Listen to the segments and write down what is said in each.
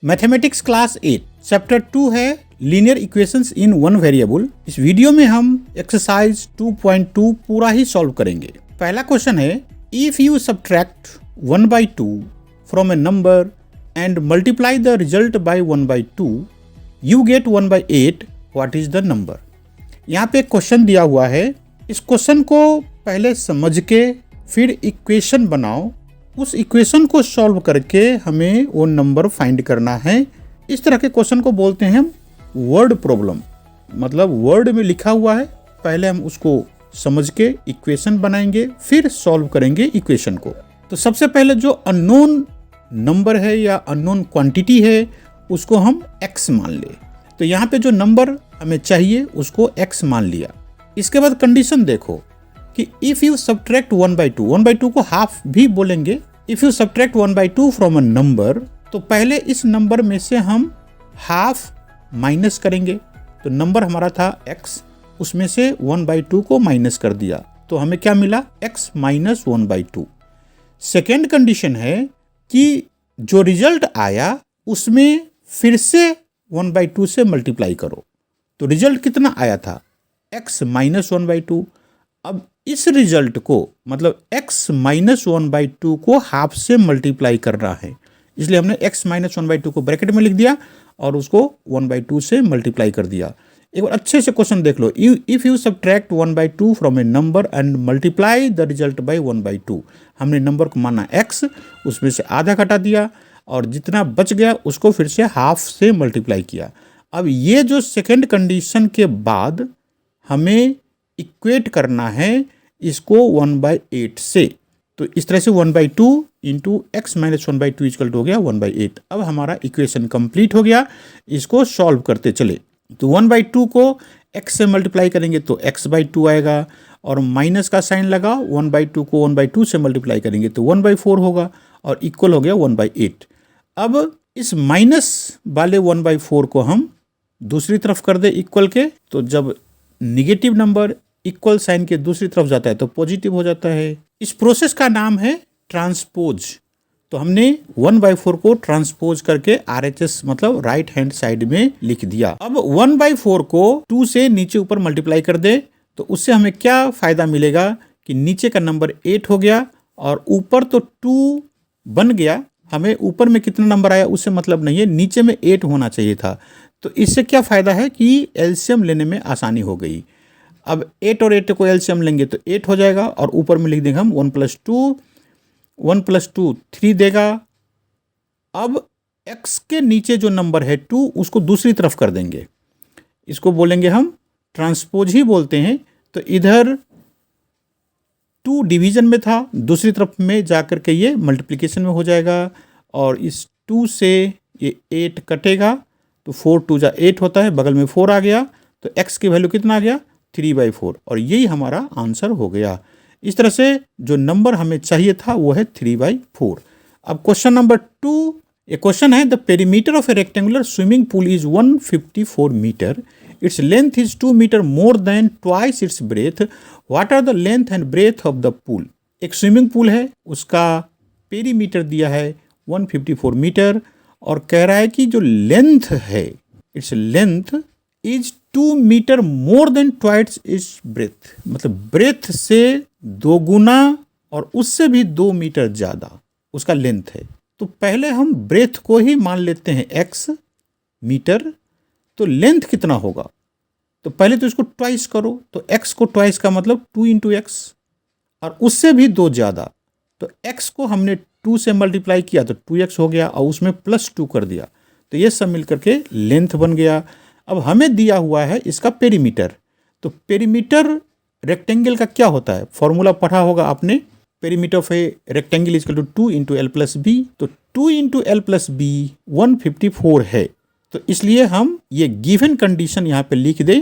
Mathematics class 8 chapter 2 है linear equations in one variable. इस video में हम एक्सरसाइज 2.2 पूरा ही सॉल्व करेंगे। पहला क्वेश्चन है, if you subtract 1/2 from a number and multiply the result by 1/2 you get 1/8, what is the number. यहाँ पे एक क्वेश्चन दिया हुआ है। इस क्वेश्चन को पहले समझ के फिर इक्वेशन बनाओ, उस इक्वेशन को सॉल्व करके हमें वो नंबर फाइंड करना है। इस तरह के क्वेश्चन को बोलते हैं हम वर्ड प्रॉब्लम, मतलब वर्ड में लिखा हुआ है, पहले हम उसको समझ के इक्वेशन बनाएंगे फिर सॉल्व करेंगे इक्वेशन को। तो सबसे पहले जो अननोन नंबर है या अननोन क्वांटिटी है उसको हम x मान ले। तो यहाँ पे जो नंबर हमें चाहिए उसको x मान लिया। इसके बाद कंडीशन देखो कि इफ यू सब्ट्रैक्ट 1/2 को हाफ भी बोलेंगे। If you subtract 1/2 from a number, तो पहले इस नंबर में से हम हाफ माइनस करेंगे। तो नंबर हमारा था x, उसमें से 1/2 को माइनस कर दिया तो हमें क्या मिला, x माइनस 1/2। सेकेंड कंडीशन है कि जो रिजल्ट आया उसमें फिर से 1/2 से मल्टीप्लाई करो। तो रिजल्ट कितना आया था, x माइनस 1/2। अब इस रिजल्ट को मतलब x माइनस 1/2 को हाफ से मल्टीप्लाई करना है, इसलिए हमने x माइनस 1/2 को ब्रैकेट में लिख दिया और उसको 1/2 से मल्टीप्लाई कर दिया। एक बार अच्छे से क्वेश्चन देख लो। If you subtract 1/2 from a number and multiply the result by 1/2, हमने नंबर को माना x, उसमें से आधा घटा दिया और जितना बच गया उसको फिर से हाफ से मल्टीप्लाई किया। अब ये जो सेकेंड कंडीशन के बाद हमें इक्वेट करना है इसको 1/8 से। तो इस तरह से 1/2 इंटू एक्स माइनस 1/2 इक्वल हो गया 1/8। अब हमारा इक्वेशन कंप्लीट हो गया। इसको सॉल्व करते चले तो 1/2 को x से मल्टीप्लाई करेंगे तो x/2 आएगा और माइनस का साइन लगा। 1/2 को 1/2 से मल्टीप्लाई करेंगे तो 1/4 होगा और इक्वल हो गया 1/8। अब इस माइनस वाले 1/4 को हम दूसरी तरफ कर दे इक्वल के, तो जब निगेटिव नंबर इक्वल साइन के दूसरी तरफ जाता है तो पॉजिटिव हो जाता है। इस प्रोसेस का नाम है ट्रांसपोज। तो हमने 1/4 को ट्रांसपोज करके RHS मतलब राइट हैंड साइड में लिख दिया। अब 1/4 को 2 से नीचे ऊपर मल्टीप्लाई कर दे तो उससे हमें क्या फायदा मिलेगा कि नीचे का नंबर 8 हो गया और ऊपर तो 2 बन गया। हमें ऊपर में कितना नंबर आया उससे मतलब नहीं है, नीचे में 8 होना चाहिए था। तो इससे क्या फ़ायदा है कि एलसीएम लेने में आसानी हो गई। अब 8 और 8 को एलसीएम लेंगे तो 8 हो जाएगा और ऊपर में लिख देंगे हम 1 + 2 3 देगा। अब x के नीचे जो नंबर है 2 उसको दूसरी तरफ कर देंगे, इसको बोलेंगे हम ट्रांसपोज ही बोलते हैं। तो इधर 2 डिवीजन में था, दूसरी तरफ में जाकर के ये मल्टीप्लिकेशन में हो जाएगा और इस 2 से ये 8 कटेगा तो 4 × 2 = 8 होता है, बगल में 4 आ गया तो x की वैल्यू कितना आ गया 3/4 और यही हमारा आंसर हो गया। इस तरह से जो नंबर हमें चाहिए था वो है 3/4। अब क्वेश्चन नंबर 2, ये क्वेश्चन है, the perimeter of a rectangular swimming pool is 154 meter, its length is 2 meter more than twice its breadth, what are the length and breadth of the pool. एक swimming pool है, उसका perimeter दिया है 154 metre और कह रहा है कि जो लेंथ है, its length is 2 meter more than twice its breadth, मतलब ब्रेथ से 2 गुना और उससे भी 2 मीटर ज़्यादा उसका लेंथ है। तो पहले हम ब्रेथ को ही मान लेते हैं x मीटर, तो लेंथ कितना होगा, तो पहले तो इसको ट्वाइस करो, तो x को ट्वाइस का मतलब 2 × x और उससे भी 2 ज़्यादा, तो x को हमने 2 से मल्टीप्लाई किया तो 2x हो गया और उसमें +2 कर दिया, तो ये सब मिल करके लेंथ बन गया। अब हमें दिया हुआ है इसका पेरीमीटर। तो पेरीमीटर रेक्टेंगल का क्या होता है, फॉर्मूला पढ़ा होगा आपने, perimeter of a rectangle is 2 × l + b। तो 2 × l + b 154 है, तो इसलिए हम ये गिवन कंडीशन यहाँ पे लिख दें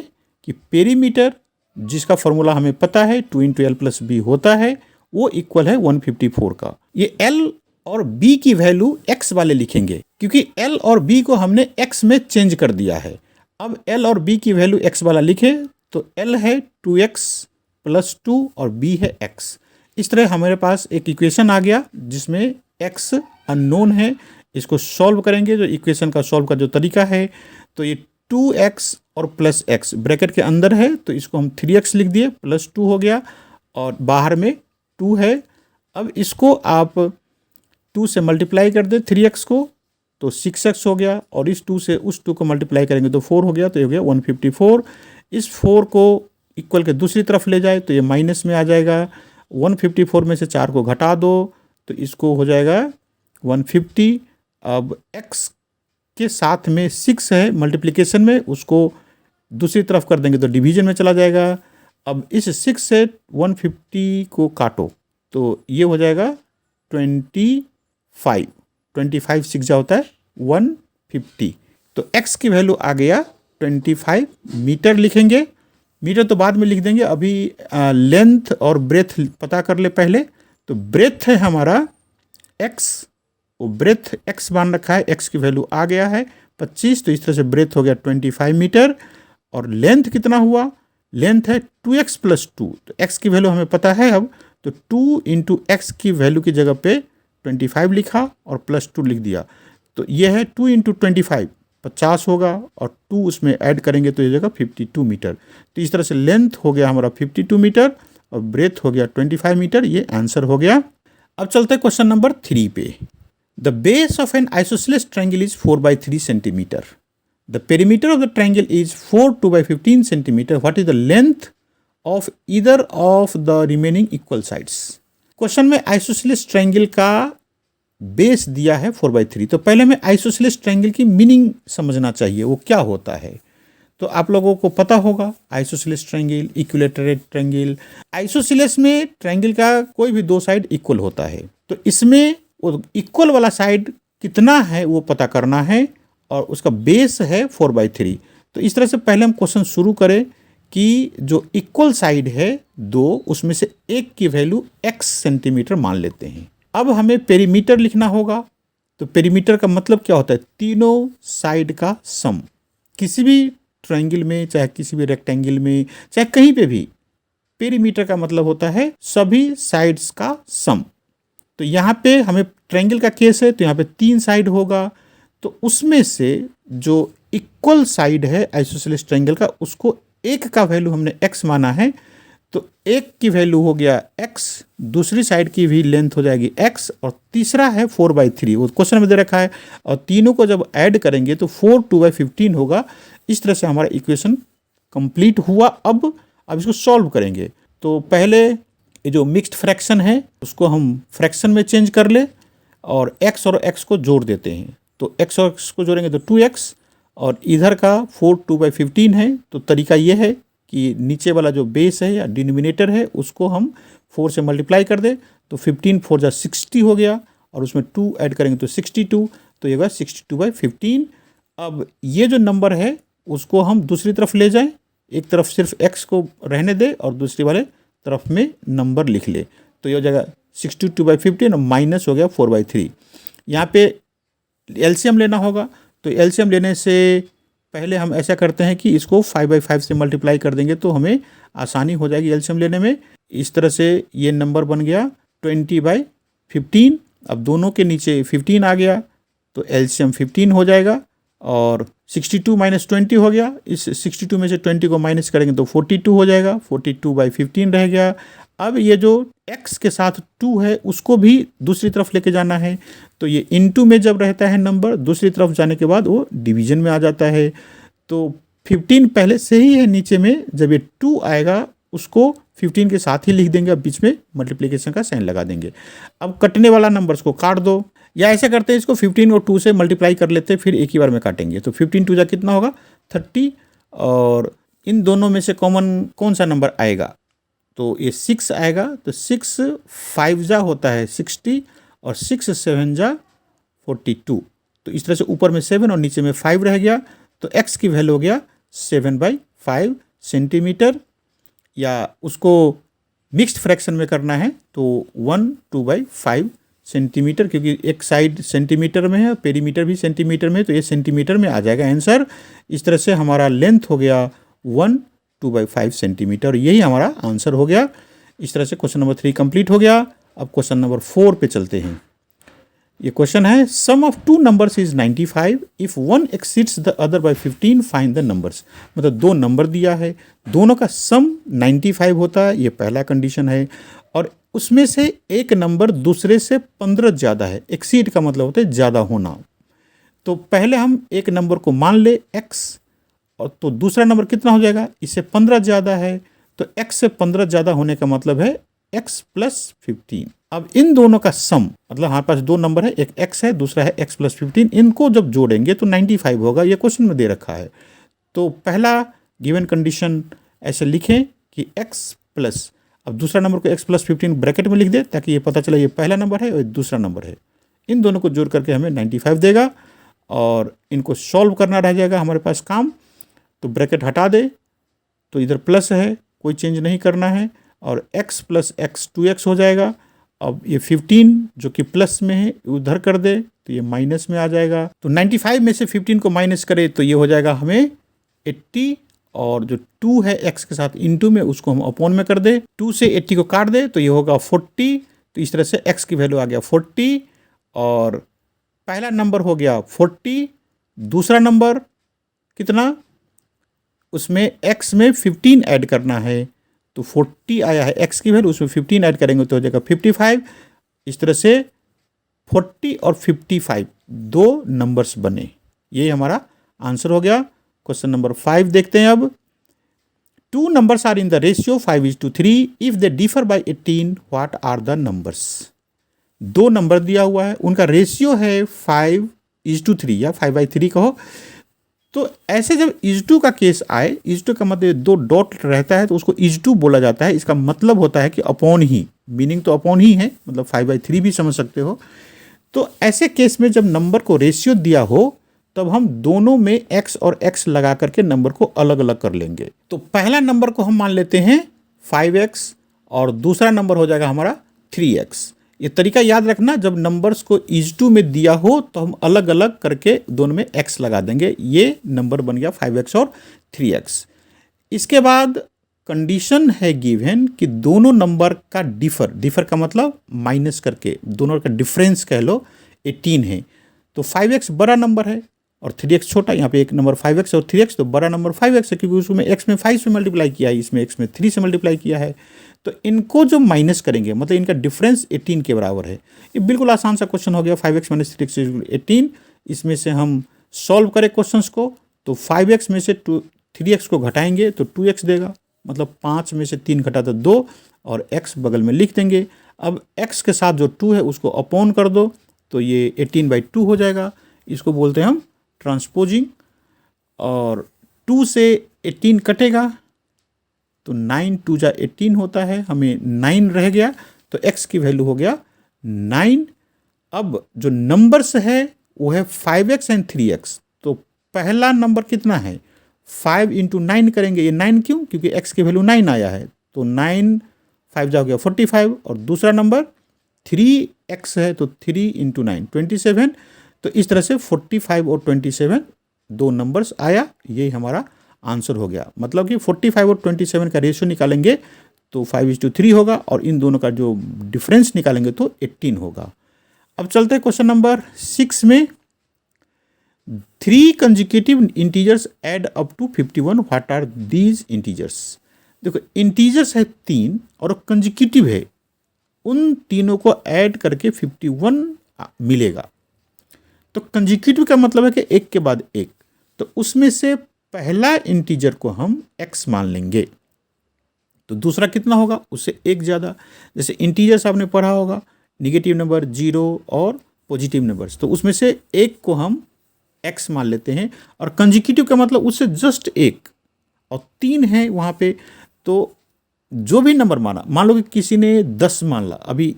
कि पेरीमीटर जिसका फॉर्मूला हमें पता है 2 × l + b होता है वो इक्वल है 154 का। ये l और b की वैल्यू x वाले लिखेंगे क्योंकि l और b को हमने x में चेंज कर दिया है। अब l और b की वैल्यू x वाला लिखे तो l है 2x + 2 और b है x। इस तरह हमारे पास एक इक्वेशन आ गया जिसमें x अननोन है, इसको सॉल्व करेंगे, जो इक्वेशन का सॉल्व का जो तरीका है, तो ये 2x और प्लस x ब्रैकेट के अंदर है, तो इसको हम 3x लिख दिए, प्लस 2 हो गया और बाहर में 2 है। अब इसको आप 2 से मल्टीप्लाई कर दे 3x को, तो 6x हो गया, और इस 2 से उस 2 को मल्टीप्लाई करेंगे तो 4 हो गया, तो ये हो गया 154। इस 4 को इक्वल के दूसरी तरफ ले जाए तो ये माइनस में आ जाएगा। 154 में से 4 को घटा दो तो इसको हो जाएगा 150। अब x के साथ में 6 है मल्टीप्लिकेशन में, उसको दूसरी तरफ कर देंगे तो डिवीजन में चला जाएगा। अब इस 6 से 150 को काटो तो ये हो जाएगा 25। 25 6 जा होता है 150, तो x की वैल्यू आ गया 25 मीटर लिखेंगे। मीटर तो बाद में लिख देंगे, अभी लेंथ और ब्रेथ पता कर ले पहले। तो ब्रेथ है हमारा x, वो ब्रेथ x मान रखा है, x की वैल्यू आ गया है 25, तो इस तरह से ब्रेथ हो गया 25 मीटर। और लेंथ कितना हुआ, लेंथ है 2x प्लस 2, तो x की वैल्यू हमें पता है अब, तो 2 इंटू एक्स की वैल्यू की जगह पे 25 लिखा और प्लस 2 लिख दिया, तो ये है 2 इंटू 25 50 होगा, और 2 उसमें ऐड करेंगे तो ये जगह 52 मीटर। तो इस तरह से लेंथ हो गया हमारा 52 मीटर और ब्रेथ हो गया 25 मीटर, ये आंसर हो गया। अब चलते हैं क्वेश्चन नंबर 3 पे। The base of N isosceles triangle is 4/3 centimetre. The perimeter of the triangle is 4 2/15 centimetre. What is the length of either of the remaining equal sides. Question में isosceles triangle का base दिया है 4/3। तो पहले हमें isosceles triangle की meaning समझना चाहिए, वो क्या होता है। तो आप लोगों को पता होगा isosceles triangle, equilateral triangle. Isosceles में ट्रायंगल का कोई भी 2 साइड इक्वल होता है, तो इसमें वो इक्वल वाला साइड कितना है वो पता करना है, और उसका बेस है 4/3। तो इस तरह से पहले हम क्वेश्चन शुरू करें कि जो इक्वल साइड है 2, उसमें से एक की वैल्यू x सेंटीमीटर मान लेते हैं। अब हमें पेरीमीटर लिखना होगा। तो पेरीमीटर का मतलब क्या होता है, तीनों साइड का सम। किसी भी ट्रायंगल में, चाहे किसी भी रेक्टेंगल में, चाहे कहीं पे भी, पेरीमीटर का मतलब होता है सभी साइड्स का सम। तो यहाँ पे हमें ट्रायंगल का केस है, तो यहाँ पे 3 साइड होगा, तो उसमें से जो इक्वल साइड है आइसोसेलेस ट्रायंगल का, उसको एक का वैल्यू हमने x माना है, तो एक की वैल्यू हो गया x, दूसरी साइड की भी लेंथ हो जाएगी x, और तीसरा है 4/3, वो क्वेश्चन में दे रखा है, और तीनों को जब ऐड करेंगे तो 4 2/15 होगा। इस तरह से हमारा इक्वेशन कंप्लीट हुआ। अब इसको सॉल्व करेंगे। तो पहले ये जो मिक्स्ड फ्रैक्शन है उसको हम फ्रैक्शन में चेंज कर ले, और x और x को जोड़ देते हैं। तो x और x को जोड़ेंगे तो 2x, और इधर का 4 2/15 है। तो तरीका ये है कि नीचे वाला जो बेस है या डिनोमिनेटर है उसको हम 4 से मल्टीप्लाई कर दे, तो 15 4 जा 60 हो गया, और उसमें 2 ऐड करेंगे तो 62, तो ये होगा 62/15। अब ये जो नंबर है उसको हम दूसरी तरफ ले जाएं, एक तरफ सिर्फ x को रहने दे और दूसरी वाले तरफ में नंबर लिख ले, तो ये हो जाएगा 62/15 और माइनस हो गया 4/3। यहाँ पे एलसीएम लेना होगा, तो एलसीएम लेने से पहले हम ऐसा करते हैं कि इसको 5/5 से मल्टीप्लाई कर देंगे तो हमें आसानी हो जाएगी एलसीएम लेने में। इस तरह से ये नंबर बन गया 20/15। अब दोनों के नीचे 15 आ गया, तो एलसीएम 15 हो जाएगा, और 62 - 20 हो गया। इस 62 में से 20 को माइनस करेंगे तो 42 हो जाएगा, 42/15 रह गया। अब ये जो x के साथ 2 है उसको भी दूसरी तरफ लेके जाना है, तो ये इनटू में जब रहता है नंबर, दूसरी तरफ जाने के बाद वो डिवीजन में आ जाता है। तो 15 पहले से ही है नीचे में, जब ये 2 आएगा उसको 15 के साथ ही लिख देंगे, अब बीच में मल्टीप्लिकेशन का साइन लगा देंगे। अब कटने वाला नंबर्स को काट दो, या ऐसा करते हैं इसको 15 और 2 से मल्टीप्लाई कर लेते हैं, फिर एक ही बार में काटेंगे। तो 15 2 जा कितना होगा 30, और इन दोनों में से कॉमन कौन सा नंबर आएगा, तो ये 6 आएगा। तो 6 5 जा होता है 60, और 6 7 जा 42। तो इस तरह से ऊपर में 7 और नीचे में 5 रह गया, तो x की वैल्यू हो गया 7/5 सेंटीमीटर। या उसको मिक्स्ड फ्रैक्शन में करना है तो 1 2/5 सेंटीमीटर, क्योंकि एक साइड सेंटीमीटर में है, पेरीमीटर भी सेंटीमीटर में है, तो ये सेंटीमीटर में आ जाएगा आंसर। इस तरह से हमारा लेंथ हो गया 1 2/5 सेंटीमीटर, यही हमारा आंसर हो गया। इस तरह से क्वेश्चन नंबर 3 कंप्लीट हो गया। अब क्वेश्चन नंबर 4 पे चलते हैं। ये क्वेश्चन है, sum of two numbers is 95, if one exceeds the other by 15 find the numbers. मतलब दो नंबर दिया है, दोनों का सम 95 होता है, ये पहला कंडीशन है, और उसमें से एक नंबर दूसरे से 15 ज़्यादा है। एक्सीड का मतलब होता है ज़्यादा होना। तो पहले हम एक नंबर को मान ले x, और तो दूसरा नंबर कितना हो जाएगा, इससे 15 ज़्यादा है, तो x से 15 ज़्यादा होने का मतलब है x + 15। अब इन दोनों का सम, मतलब हमारे पास दो नंबर है, एक x है, दूसरा है x + 15, इनको जब जोड़ेंगे तो 95 होगा। ये क्वेश्चन में दे रखा है। तो पहला गिवन कंडीशन ऐसे लिखें कि x प्लस, अब दूसरा नंबर को x + 15 ब्रैकेट में लिख दे ताकि ये पता चले ये पहला नंबर है और दूसरा नंबर है। इन दोनों को जोड़ करके हमें 95 देगा, और इनको सॉल्व करना रह जाएगा हमारे पास काम। तो ब्रैकेट हटा दे, तो इधर प्लस है, कोई चेंज नहीं करना है, और x + x 2x हो जाएगा। अब ये 15 जो कि प्लस में है उधर कर दे तो ये माइनस में आ जाएगा। तो 95 में से 15 को माइनस करे तो ये हो जाएगा हमें 80, और जो 2 है x के साथ इनटू में उसको हम अपॉन में कर दे, 2 से 80 को काट दे तो ये होगा 40। तो इस तरह से x की वैल्यू आ गया 40, और पहला नंबर हो गया 40, दूसरा नंबर कितना, उसमें x में 15 ऐड करना है, तो 40 आया है x की वैल्यू, उसमें 15 ऐड करेंगे तो हो जाएगा 55। इस तरह से 40 और 55 दो नंबर्स बने। ये हमारा आंसर हो गया। क्वेश्चन नंबर 5 देखते हैं अब। Two numbers are in the ratio 5:3, if they differ by 18 what are the numbers. दो नंबर दिया हुआ है, उनका रेशियो है 5:3 या 5/3 कहो। तो ऐसे जब इज टू का केस आए, इज टू का मतलब दो डॉट रहता है तो उसको इज टू बोला जाता है। इसका मतलब होता है कि अपॉन ही, मीनिंग तो अपॉन ही है, मतलब 5/3 भी समझ सकते हो। तो ऐसे केस में जब नंबर को रेशियो दिया हो तब हम दोनों में x और x लगा करके नंबर को अलग अलग कर लेंगे। तो पहला नंबर को हम मान लेते हैं 5x, और दूसरा नंबर हो जाएगा हमारा 3x। ये तरीका याद रखना, जब नंबर्स को इज टू में दिया हो तो हम अलग अलग करके दोनों में x लगा देंगे। ये नंबर बन गया 5x और 3x। इसके बाद कंडीशन है गिवन कि दोनों नंबर का डिफर का मतलब माइनस करके दोनों का डिफरेंस कह लो 18 है। तो 5x बड़ा नंबर है और 3x छोटा। यहाँ पे एक नंबर 5x और 3x, तो बड़ा नंबर 5x है क्योंकि उसमें x में 5 से मल्टीप्लाई किया है, इसमें x में 3 से मल्टीप्लाई किया है। तो इनको जो माइनस करेंगे मतलब इनका डिफरेंस 18 के बराबर है। ये बिल्कुल आसान सा क्वेश्चन हो गया। 5x - 3x = 18। इसमें से हम सॉल्व करें क्वेश्चंस को, तो 5x में से 3x को घटाएंगे तो 2x देगा, मतलब 5 में से 3 घटा तो 2, और x बगल में लिख देंगे। अब x के साथ जो 2 है उसको अपॉन कर दो तो ये 18/2 हो जाएगा। इसको बोलते हैं हम ट्रांसपोजिंग। और 2 से 18 कटेगा तो 9 × 2 = 18 होता है, हमें 9 रह गया, तो x की वैल्यू हो गया 9। अब जो नंबर्स है वो है 5x और 3x। तो पहला नंबर कितना है, 5 × 9 करेंगे। ये 9 क्यों, क्योंकि x की वैल्यू 9 आया है, तो 9 5 हो गया 45। और दूसरा नंबर 3x है, तो 3 × 9 27। तो इस तरह से 45 और 27 दो नंबर्स आया। यही हमारा आंसर हो गया। मतलब कि 45 और 27 का रेशियो निकालेंगे तो 5:3 होगा, और इन दोनों का जो डिफरेंस निकालेंगे तो 18 होगा। अब चलते हैं क्वेश्चन नंबर 6 में। 3 consecutive integers add up to 51, what are these integers. देखो इंटीजर्स है 3 और कंजिक्यूटिव है, उन तीनों को ऐड करके 51 मिलेगा। तो कंजिक्यूटिव का मतलब है कि एक के बाद एक, तो उसमें से पहला इंटीजर को हम x मान लेंगे, तो दूसरा कितना होगा उससे एक ज़्यादा। जैसे इंटीजर्स आपने पढ़ा होगा, नेगेटिव नंबर, 0 और पॉजिटिव नंबर्स, तो उसमें से एक को हम x मान लेते हैं। और कंजिक्यूटिव का मतलब उससे जस्ट एक, और 3 है वहाँ पे, तो जो भी नंबर माना, मान लो कि किसी ने 10 मान ला, अभी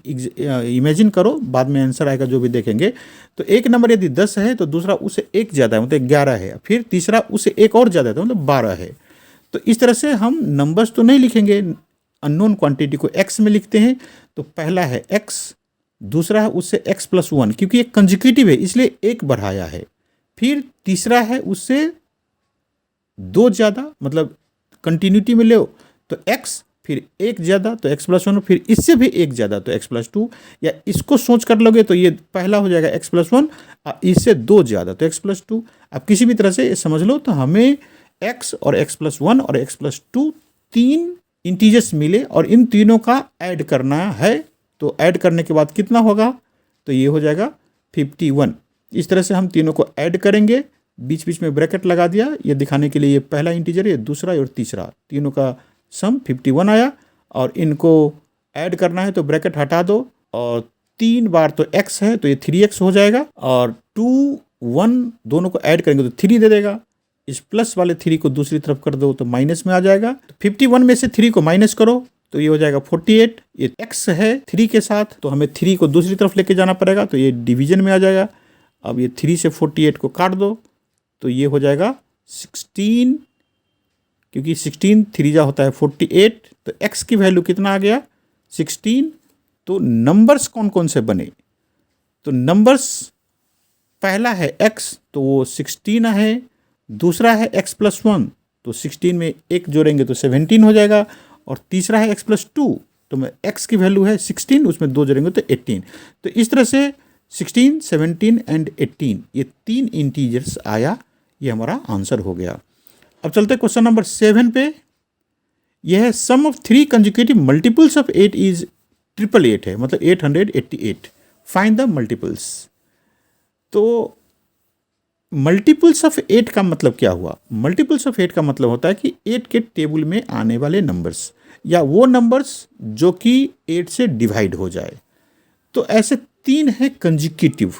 इमेजिन करो, बाद में आंसर आएगा जो भी देखेंगे। तो एक नंबर यदि 10 है तो दूसरा उससे एक ज़्यादा है, मतलब 11 है, फिर तीसरा उससे एक और ज़्यादा है, तो मतलब 12 है। तो इस तरह से हम नंबर्स तो नहीं लिखेंगे, अननोन क्वांटिटी को x में लिखते हैं। तो पहला है x, दूसरा है उससे x + 1, क्योंकि एक कंजिक्यूटिव है इसलिए एक बढ़ाया है। फिर तीसरा है उससे 2 ज़्यादा, मतलब कंटिन्यूटी में ले तो x, फिर एक ज़्यादा तो x प्लस वन, फिर इससे भी एक ज़्यादा तो x प्लस टू, या इसको सोच कर लोगे तो ये पहला हो जाएगा x प्लस वन, इससे दो ज़्यादा तो x प्लस टू। अब किसी भी तरह से ये समझ लो तो हमें x और x प्लस वन और x प्लस टू तीन इंटीजर्स मिले और इन तीनों का ऐड करना है। तो ऐड करने के बाद कितना होगा, तो ये हो जाएगा 51। इस तरह से हम तीनों को ऐड करेंगे, बीच बीच में ब्रैकेट लगा दिया ये दिखाने के लिए, ये पहला इंटीजर, ये दूसरा और तीसरा, तीनों का सम 51 आया। और इनको ऐड करना है तो ब्रैकेट हटा दो, और 3 बार तो x है तो ये 3x हो जाएगा, और 2 1 दोनों को ऐड करेंगे तो 3 दे देगा। इस प्लस वाले 3 को दूसरी तरफ कर दो तो माइनस में आ जाएगा। तो 51 में से 3 को माइनस करो तो ये हो जाएगा 48। ये x है 3 के साथ तो हमें 3 को दूसरी तरफ लेके जाना पड़ेगा, तो ये डिवीजन में आ जाएगा। अब ये 3 से 48 को काट दो तो ये हो जाएगा 16, क्योंकि 16 3 जा होता है 48, तो x की वैल्यू कितना आ गया 16। तो नंबर्स कौन कौन से बने, तो नंबर्स पहला है x तो वो 16 है, दूसरा है x प्लस वन तो 16 में एक जोड़ेंगे तो 17 हो जाएगा, और तीसरा है x प्लस टू तो मैं x की वैल्यू है 16 उसमें 2 जोड़ेंगे तो 18। तो इस तरह से 16, 17 एंड 18 ये 3 इंटीजर्स आया, ये हमारा आंसर हो गया। अब चलते क्वेश्चन नंबर 7 पे। यह है sum of 3 consecutive multiples of 8 is 888 है, मतलब 888। Find the multiples. तो मल्टीपल्स ऑफ 8 का मतलब क्या हुआ, मल्टीपल्स ऑफ 8 का मतलब होता है कि 8 के टेबल में आने वाले नंबर्स, या वो नंबर्स जो कि 8 से डिवाइड हो जाए। तो ऐसे 3 है कंजिक्यूटिव।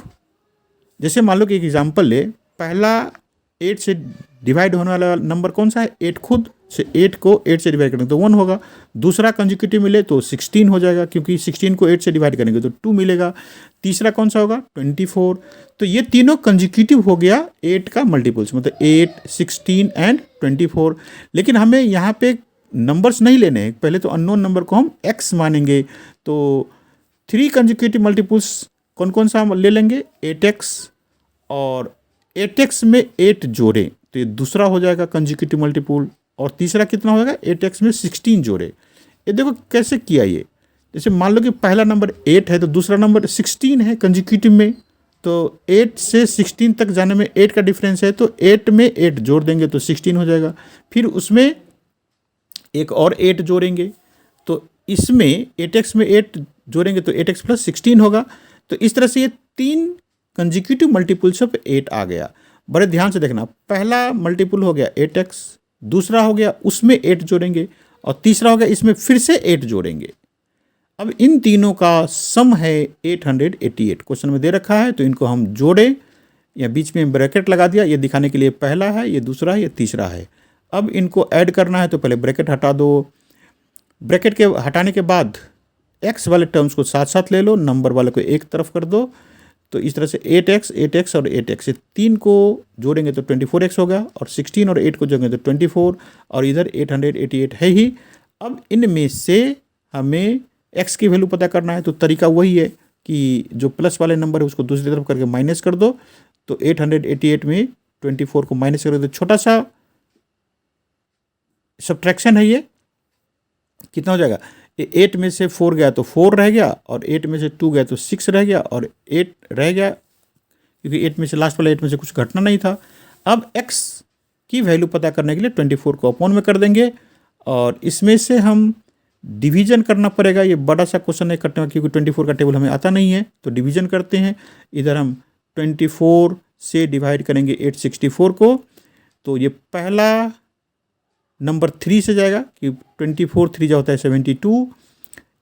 जैसे मान लो कि एक एग्जांपल ले, पहला 8 से डिवाइड होने वाला नंबर कौन सा है, 8 खुद से 8 को 8 से डिवाइड करेंगे तो 1 होगा। दूसरा कंजिक्यूटिव मिले तो 16 हो जाएगा, क्योंकि 16 को 8 से डिवाइड करेंगे तो 2 मिलेगा। तीसरा कौन सा होगा 24। तो ये तीनों कंजिक्यूटिव हो गया 8 का मल्टीपल्स, मतलब 8, 16 एंड 24। लेकिन हमें यहाँ पे नंबर्स नहीं लेने हैं, पहले तो अननोन नंबर को हम x मानेंगे। तो 3 कंजिक्यूटिव मल्टीपल्स कौन कौन सा हम ले लेंगे, 8x, और 8x में 8 जोड़े तो ये दूसरा हो जाएगा कंजिक्यूटिव मल्टीपल, और तीसरा कितना होगा 8x में 16 जोड़े। ये देखो कैसे किया ये, जैसे मान लो कि पहला नंबर 8 है तो दूसरा नंबर 16 है कंजिक्यूटिव में, तो 8 से 16 तक जाने में 8 का डिफरेंस है, तो 8 में 8 जोड़ देंगे तो 16 हो जाएगा। फिर उसमें एक और 8 जोड़ेंगे तो इसमें 8x में 8 जोड़ेंगे तो 8x प्लस 16 होगा। तो इस तरह से ये 3 कंजिक्यूटिव मल्टीपल्स ऑफ 8 आ गया। बड़े ध्यान से देखना, पहला मल्टीपल हो गया 8x, दूसरा हो गया उसमें 8 जोड़ेंगे, और तीसरा हो गया इसमें फिर से 8 जोड़ेंगे। अब इन तीनों का सम है 888, क्वेश्चन में दे रखा है, तो इनको हम जोड़े, या बीच में ब्रैकेट लगा दिया, ये दिखाने के लिए पहला है, ये दूसरा है, ये तीसरा है। अब इनको ऐड करना है तो पहले ब्रैकेट हटा दो, ब्रैकेट के हटाने के बाद x वाले टर्म्स को साथ साथ ले लो, नंबर वाले को एक तरफ कर दो। तो इस तरह से 8x, 8x और 8x, ये 3 को जोड़ेंगे तो 24x होगा, और 16 और 8 को जोड़ेंगे तो 24, और इधर 888 है ही। अब इनमें से हमें x की वैल्यू पता करना है, तो तरीका वही है कि जो प्लस वाले नंबर है उसको दूसरी तरफ करके माइनस कर दो। तो 888 में 24 को माइनस कर दो, तो छोटा सा सब्ट्रैक्शन है ये, कितना हो जाएगा, 8 में से 4 गया तो 4 रह गया, और 8 में से 2 गया तो 6 रह गया, और 8 रह गया, क्योंकि 8 में से लास्ट वाला 8 में से कुछ घटना नहीं था। अब x की वैल्यू पता करने के लिए 24 को अपॉन में कर देंगे, और इसमें से हम डिवीजन करना पड़ेगा। ये बड़ा सा क्वेश्चन है करने का, क्योंकि 24 का टेबल हमें आता नहीं है, तो डिवीजन करते हैं। इधर हम 24 से डिवाइड करेंगे 864 को, तो ये पहला नंबर 3 से जाएगा, कि 24 3 जा होता है 72,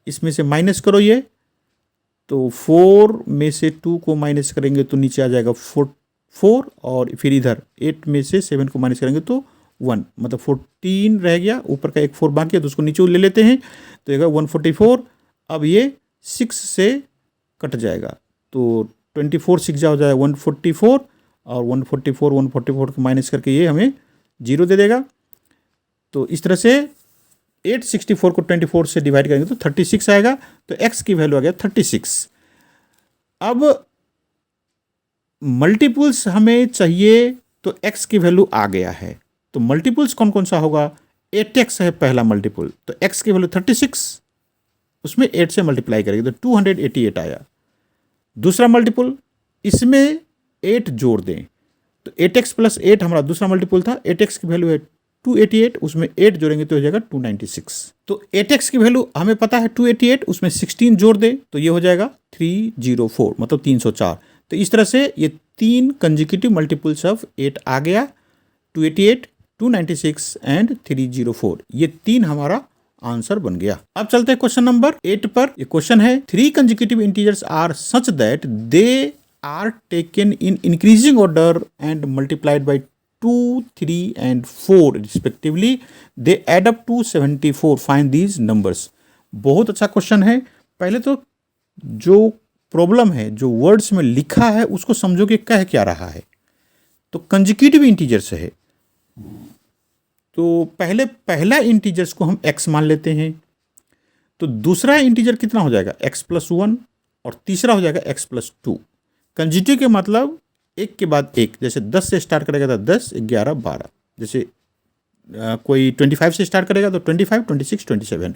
इसमें से माइनस करो ये, तो 4 में से 2 को माइनस करेंगे तो नीचे आ जाएगा 4, और फिर इधर 8 में से 7 को माइनस करेंगे तो 1, मतलब 14 रह गया, ऊपर का एक 4 बाकी है तो उसको नीचे ले लेते हैं, तो ये 144। अब ये 6 से कट जाएगा, तो 24 6 जा हो जाएगा 144, और 144 को माइनस करके ये हमें 0 दे देगा। तो इस तरह से 864 को 24 से डिवाइड करेंगे तो 36 आएगा, तो x की वैल्यू आ गया 36। अब मल्टीपल्स हमें चाहिए, तो x की वैल्यू आ गया है, तो मल्टीपल्स कौन कौन सा होगा, 8x है पहला मल्टीपल, तो x की वैल्यू 36, उसमें 8 से मल्टीप्लाई करेंगे तो 288 आया। दूसरा मल्टीपल, इसमें 8 जोड़ दें तो 8x प्लस 8 हमारा दूसरा मल्टीपल था, 8x की वैल्यू है 288, उसमें 8 जोड़ेंगे तो हो जाएगा 296। तो 8x की वैल्यू हमें पता है 288, उसमें 16 जोड़ दें तो ये हो जाएगा 304, मतलब 304। तो इस तरह से ये 3 कंजिक्यूटिव मल्टीपल्स ऑफ 8 आ गया, 288, 296 एंड 304। ये 3 हमारा आंसर बन गया। अब चलते हैं क्वेश्चन नंबर 8 पर। ये क्वेश्चन है 3 consecutive integers are such that they are taken in increasing order and multiplied by 2, 3 and 4 respectively, they add up to 74, find these numbers। बहुत अच्छा क्वेश्चन है। पहले तो जो प्रॉब्लम है, जो वर्ड्स में लिखा है उसको समझो कि कह क्या रहा है। तो कंजिक्यूटिव इंटीजर्स है, तो पहले पहला इंटीजर्स को हम x मान लेते हैं, तो दूसरा इंटीजर कितना हो जाएगा x प्लस 1 और तीसरा हो जाएगा x प्लस 2। कंजिक्यूटिव के मतलब एक के बाद एक, जैसे 10 से स्टार्ट करेगा तो 10, 11, 12, जैसे कोई 25 से स्टार्ट करेगा तो 25, 26, 27।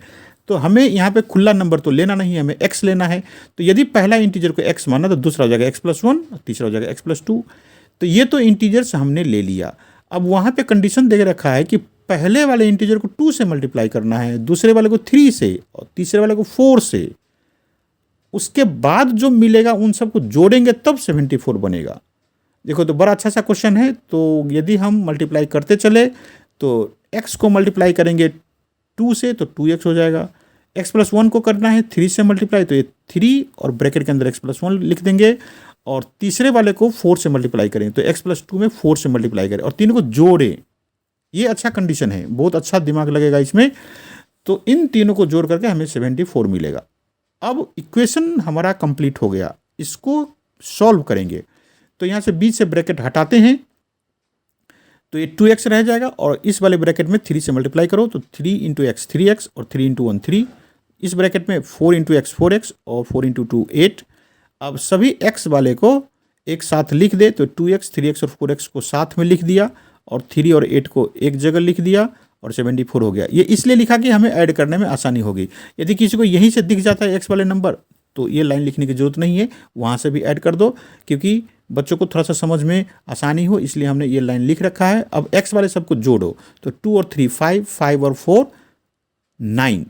तो हमें यहाँ पे खुला नंबर तो लेना नहीं है, हमें x लेना है। तो यदि पहला इंटीजर को x माना तो दूसरा हो जाएगा x प्लस 1 और तीसरा हो जाएगा x प्लस 2। तो ये तो इंटीजर्स हमने ले लिया। अब वहाँ पे कंडीशन दे रखा है कि पहले वाले इंटीजर को 2 से मल्टीप्लाई करना है, दूसरे वाले को 3 से और तीसरे वाले को 4 से। उसके बाद जो मिलेगा उन सबको जोड़ेंगे तब 74 बनेगा। देखो तो बड़ा अच्छा सा क्वेश्चन है। तो यदि हम मल्टीप्लाई करते चले तो x को मल्टीप्लाई करेंगे 2 से तो 2x हो जाएगा, x प्लस 1 को करना है 3 से मल्टीप्लाई तो ये 3 और ब्रैकेट के अंदर x प्लस 1 लिख देंगे, और तीसरे वाले को 4 से मल्टीप्लाई करेंगे तो x प्लस 2 में 4 से मल्टीप्लाई करें और तीनों को जोड़े। ये अच्छा कंडीशन है, बहुत अच्छा दिमाग लगेगा इसमें। तो इन तीनों को जोड़ करके हमें 74 मिलेगा। अब इक्वेशन हमारा कंप्लीट हो गया, इसको सॉल्व करेंगे। तो यहाँ से बीच से ब्रैकेट हटाते हैं तो ये 2x रह जाएगा, और इस वाले ब्रैकेट में 3 से मल्टीप्लाई करो तो 3 इंटू एक्स 3x और 3 इंटू 1 3। इस ब्रैकेट में 4 इंटू एक्स 4x और 4 इंटू 2 8। अब सभी x वाले को एक साथ लिख दे तो 2x 3x और 4x को साथ में लिख दिया, और 3 और 8 को एक जगह लिख दिया, और 74 हो गया। ये इसलिए लिखा कि हमें ऐड करने में आसानी होगी। यदि किसी को यहीं से दिख जाता है x वाले नंबर तो ये लाइन लिखने की जरूरत नहीं है, वहाँ से भी ऐड कर दो, क्योंकि बच्चों को थोड़ा सा समझ में आसानी हो इसलिए हमने ये लाइन लिख रखा है। अब x वाले सबको जोड़ो तो 2 और 3 5, 5 और 4 9,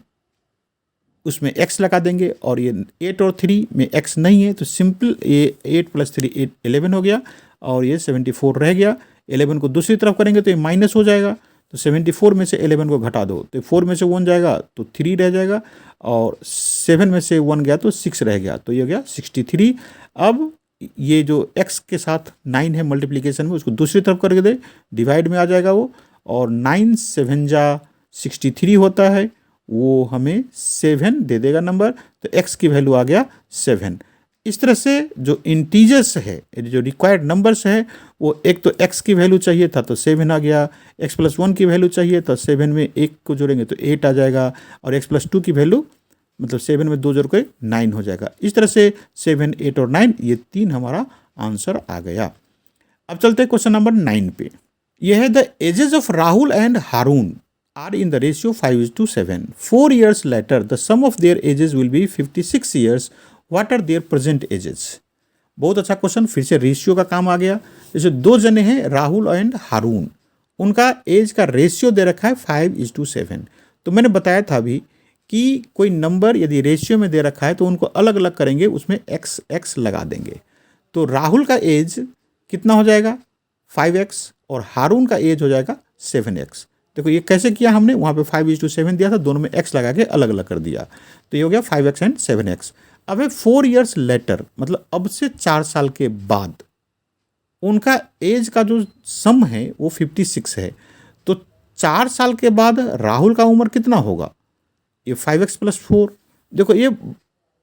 उसमें x लगा देंगे, और ये 8 और 3 में x नहीं है तो सिंपल ये 8 प्लस 3 8 11 हो गया, और ये 74 रह गया। 11 को दूसरी तरफ करेंगे तो ये माइनस हो जाएगा, तो 74 में से 11 को घटा दो तो 4 में से 1 जाएगा तो 3 रह जाएगा, और 7 में से 1 गया तो 6 रह गया, तो ये हो गया 63। अब ये जो x के साथ 9 है मल्टीप्लिकेशन में, उसको दूसरी तरफ करके दे, डिवाइड में आ जाएगा वो, और 9 7 जा 63 होता है, वो हमें 7 दे देगा नंबर। तो x की वैल्यू आ गया 7। इस तरह से जो इंटीजर्स है, जो रिक्वायर्ड नंबर्स है, वो एक तो x की वैल्यू चाहिए था तो 7 आ गया, x प्लस 1 की वैल्यू चाहिए तो 7 में 1 को जोड़ेंगे तो 8 आ जाएगा, और x प्लस 2 की वैल्यू मतलब 7 में 2 जोड़ के 9 हो जाएगा। इस तरह से 7, 8 और 9 ये 3 हमारा आंसर आ गया। अब चलते हैं क्वेश्चन नंबर 9 पे। यह है the ages of Rahul and Haroon are in the ratio 5:7। 4 years later the sum of their ages will be 56 years। What are their present ages. बहुत अच्छा क्वेश्चन, फिर से रेशियो का काम आ गया। जैसे 2 जने हैं राहुल एंड हारून, उनका एज का रेशियो दे रखा है 5:7। तो मैंने बताया था अभी कि कोई नंबर यदि रेशियो में दे रखा है तो उनको अलग अलग करेंगे, उसमें x लगा देंगे। तो राहुल का एज कितना हो जाएगा 5x, और हारून का एज हो जाएगा 7x। देखो ये कैसे किया हमने, वहाँ पे 5:7 दिया था, दोनों में x लगा के अलग अलग कर दिया, तो ये हो गया 5x एंड 7x। अब है 4 years later, मतलब अब से 4 साल के बाद उनका एज का जो सम है वो 56 है। तो 4 साल के बाद राहुल का उम्र कितना होगा, ये 5x प्लस 4। देखो ये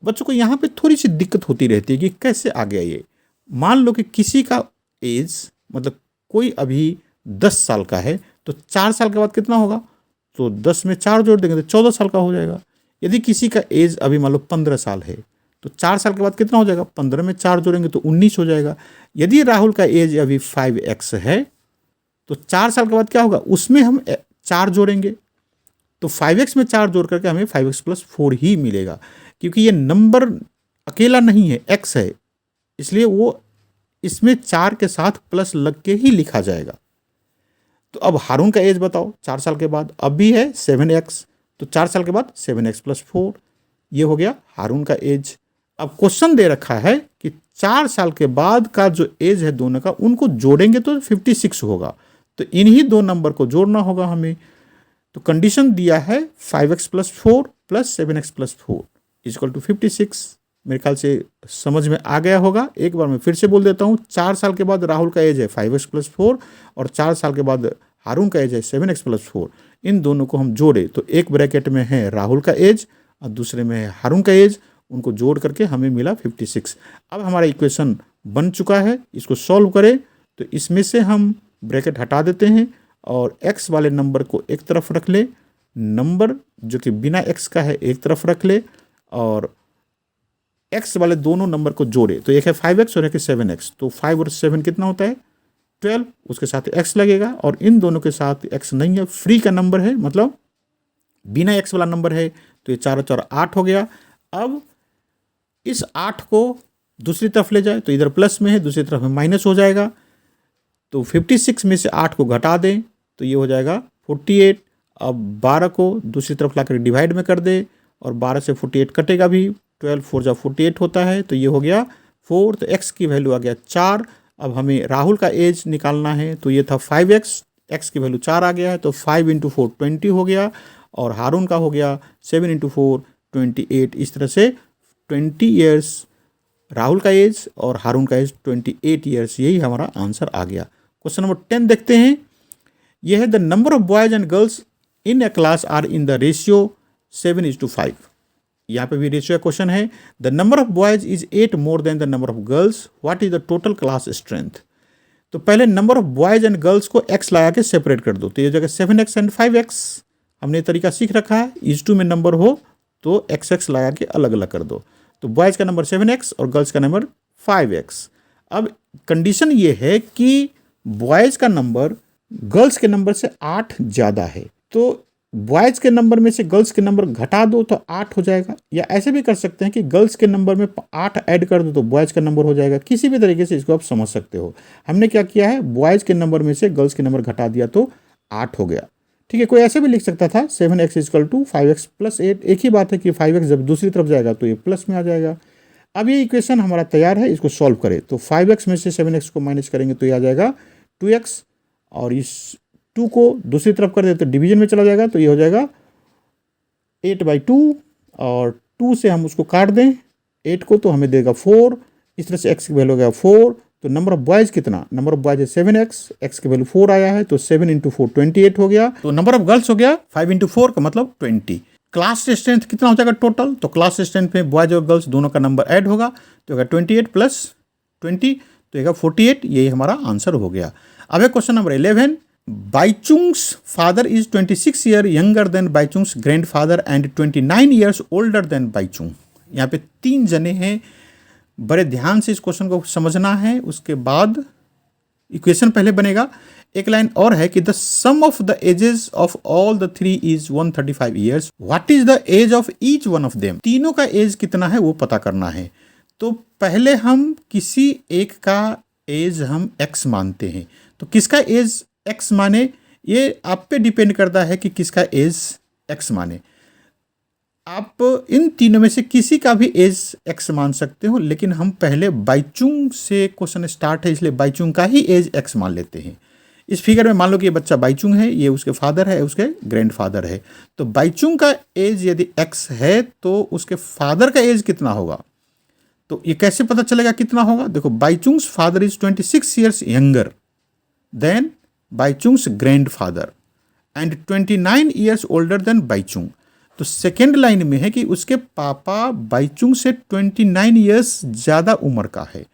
बच्चों को यहाँ पे थोड़ी सी दिक्कत होती रहती है कि कैसे आ गया ये। मान लो कि किसी का एज मतलब कोई अभी 10 साल का है, तो 4 साल के बाद कितना होगा, तो 10 में 4 जोड़ देंगे तो 14 साल का हो जाएगा। यदि किसी का एज अभी मान लो 15 साल है, तो 4 साल के बाद कितना हो जाएगा, 15 में 4 जोड़ेंगे तो 19 हो जाएगा। यदि राहुल का एज अभी 5x है, तो 4 साल के बाद क्या होगा, उसमें हम 4 जोड़ेंगे तो 5x में 4 जोड़ करके हमें 5x+4 ही मिलेगा, क्योंकि ये नंबर अकेला नहीं है, x है, इसलिए वो इसमें 4 के साथ प्लस लग के ही लिखा जाएगा। तो अब हारून का एज बताओ 4 साल के बाद, अब भी है 7x, तो 4 साल के बाद 7x+4, ये हो गया हारून का एज। अब क्वेश्चन दे रखा है कि 4 साल के बाद का जो एज है दोनों का, उनको जोड़ेंगे तो 56 होगा, तो इन्हीं दो नंबर को जोड़ना होगा हमें। तो कंडीशन दिया है 5x+4 + 7x+4 = 56। मेरे ख्याल से समझ में आ गया होगा। एक बार मैं फिर से बोल देता हूँ, 4 साल के बाद राहुल का एज है 5x+4 और 4 साल के बाद हारून का एज है 7x+4। इन दोनों को हम जोड़े तो एक ब्रैकेट में है राहुल का एज और दूसरे में है हारून का एज, उनको जोड़ करके हमें मिला 56। अब हमारा इक्वेशन बन चुका है, इसको सॉल्व करें तो इसमें से हम ब्रैकेट हटा देते हैं और x वाले नंबर को एक तरफ रख ले, नंबर जो कि बिना x का है एक तरफ रख ले, और x वाले दोनों नंबर को जोड़े तो एक है 5x और एक है 7x, तो 5 और 7 कितना होता है 12, उसके साथ x लगेगा और इन दोनों के साथ x नहीं है, फ्री का नंबर है, मतलब बिना x वाला नंबर है, तो ये 4 और 4 8 हो गया। अब इस 8 को दूसरी तरफ ले जाए तो इधर प्लस में है, दूसरी तरफ में माइनस हो जाएगा, तो 56 में से 8 को घटा दें तो ये हो जाएगा 48। अब 12 को दूसरी तरफ लाकर डिवाइड में कर दे और 12 से 48 कटेगा भी, 12 4 जा 48 होता है, तो ये हो गया 4, तो x की वैल्यू आ गया 4। अब हमें राहुल का एज निकालना है, तो ये था 5x, x की वैल्यू 4 आ गया है, तो 5 × 4 20 हो गया, और हारून का हो गया 7 × 4 28। इस तरह से 20 ईयर्स राहुल का एज और हारून का एज 28 ईयर्स, यही हमारा आंसर आ गया। क्वेश्चन नंबर 10 देखते हैं। यह है the number of boys and girls in a class are in the ratio 7:5। यहाँ पे भी रेशियो क्वेश्चन है। The number of boys is 8 more than the number of girls, what is the total class strength. तो पहले number of boys and girls को x लगा के separate कर दो, तो ये जगह 7x एंड 5x हमने तरीका सीख रखा है, इस टू में नंबर हो तो x लगा के अलग अलग कर दो, तो बॉयज़ का नंबर 7x और गर्ल्स का नंबर 5x। अब कंडीशन ये है कि बॉयज़ का नंबर गर्ल्स के नंबर से 8 ज़्यादा है, तो बॉयज़ के नंबर में से गर्ल्स के नंबर घटा दो तो 8 हो जाएगा, या ऐसे भी कर सकते हैं कि गर्ल्स के नंबर में 8 ऐड कर दो तो बॉयज़ का नंबर हो जाएगा। किसी भी तरीके से इसको आप समझ सकते हो। हमने क्या किया है, बॉयज़ के नंबर में से गर्ल्स के नंबर घटा दिया तो 8 हो गया। ठीक है, कोई ऐसे भी लिख सकता था 7x = 5x + 8। एक ही बात है कि 5x जब दूसरी तरफ जाएगा तो ये प्लस में आ जाएगा। अब ये इक्वेशन हमारा तैयार है, इसको सॉल्व करें तो 5x में से 7x को माइनस करेंगे तो ये आ जाएगा 2x, और इस 2 को दूसरी तरफ कर दे तो डिवीजन में चला जाएगा, तो ये हो जाएगा 8/2, और 2 से हम उसको काट दें 8 को तो हमें देगा 4। इस तरह से x की वैल्यू हो गया 4। तो नंबर ऑफ बॉयज़ कितना, नंबर ऑफ बॉयज़ है 7x, x की वैल्यू 4 आया है, तो 7 × 4 28 हो गया। तो नंबर ऑफ गर्ल्स हो गया 5 × 4 का मतलब 20। क्लास स्ट्रेंथ कितना हो जाएगा टोटल, तो क्लास स्ट्रेंथ में बॉयज़ और गर्ल्स दोनों का नंबर ऐड होगा, तो होगा 28 + 20, तो होगा 48। यही हमारा आंसर हो गया। अब है question number 11। Baichung's father is 26 year younger than Baichung's grandfather and 29 years older than Baichung. यहाँ पे 3 जने हैं, बड़े ध्यान से इस क्वेश्चन को समझना है, उसके बाद इक्वेशन पहले बनेगा। एक लाइन और है कि the sum of the ages of all the 3 is 135 years, what is the age of each one of them. तीनों का एज कितना है वो पता करना है। तो पहले हम किसी एक का एज हम x मानते हैं, तो किसका एज x माने ये आप पे डिपेंड करता है कि किसका एज x माने। आप इन तीनों में से किसी का भी एज x मान सकते हो, लेकिन हम पहले बाईचुंग से क्वेश्चन स्टार्ट है, इसलिए बाईचुंग का ही एज x मान लेते हैं। इस फिगर में मान लो कि ये बच्चा बाईचुंग है, ये उसके फादर है, उसके ग्रैंडफादर है, तो बाईचुंग का एज यदि x है तो उसके फादर का एज कितना होगा, तो ये कैसे पता चलेगा कितना होगा। देखो, Baichung's father is 26 years younger than Baichung's grandfather and 29 years older than Baichung. तो सेकेंड लाइन में है कि उसके पापा बाईचुंग से 29 ईयर्स ज़्यादा उम्र का है,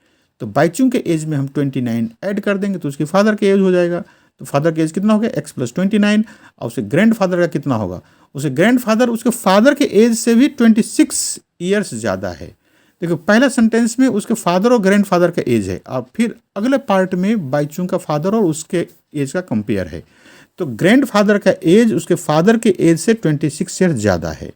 तो बाईचुंग के एज में हम 29 ऐड कर देंगे तो उसके फादर के एज हो जाएगा। तो फादर के एज कितना हो गया x + 29, और उसके ग्रैंडफादर का कितना होगा, उसके ग्रैंडफादर उसके फादर के एज से भी 26 ईयर्स ज़्यादा है। देखो पहला सेंटेंस में उसके फादर और ग्रैंडफादर का एज है, और फिर अगले पार्ट में बाईचुंग का फादर और उसके एज का कंपेयर है। तो ग्रैंडफादर का एज उसके फादर के एज से 26 ईयर ज़्यादा है।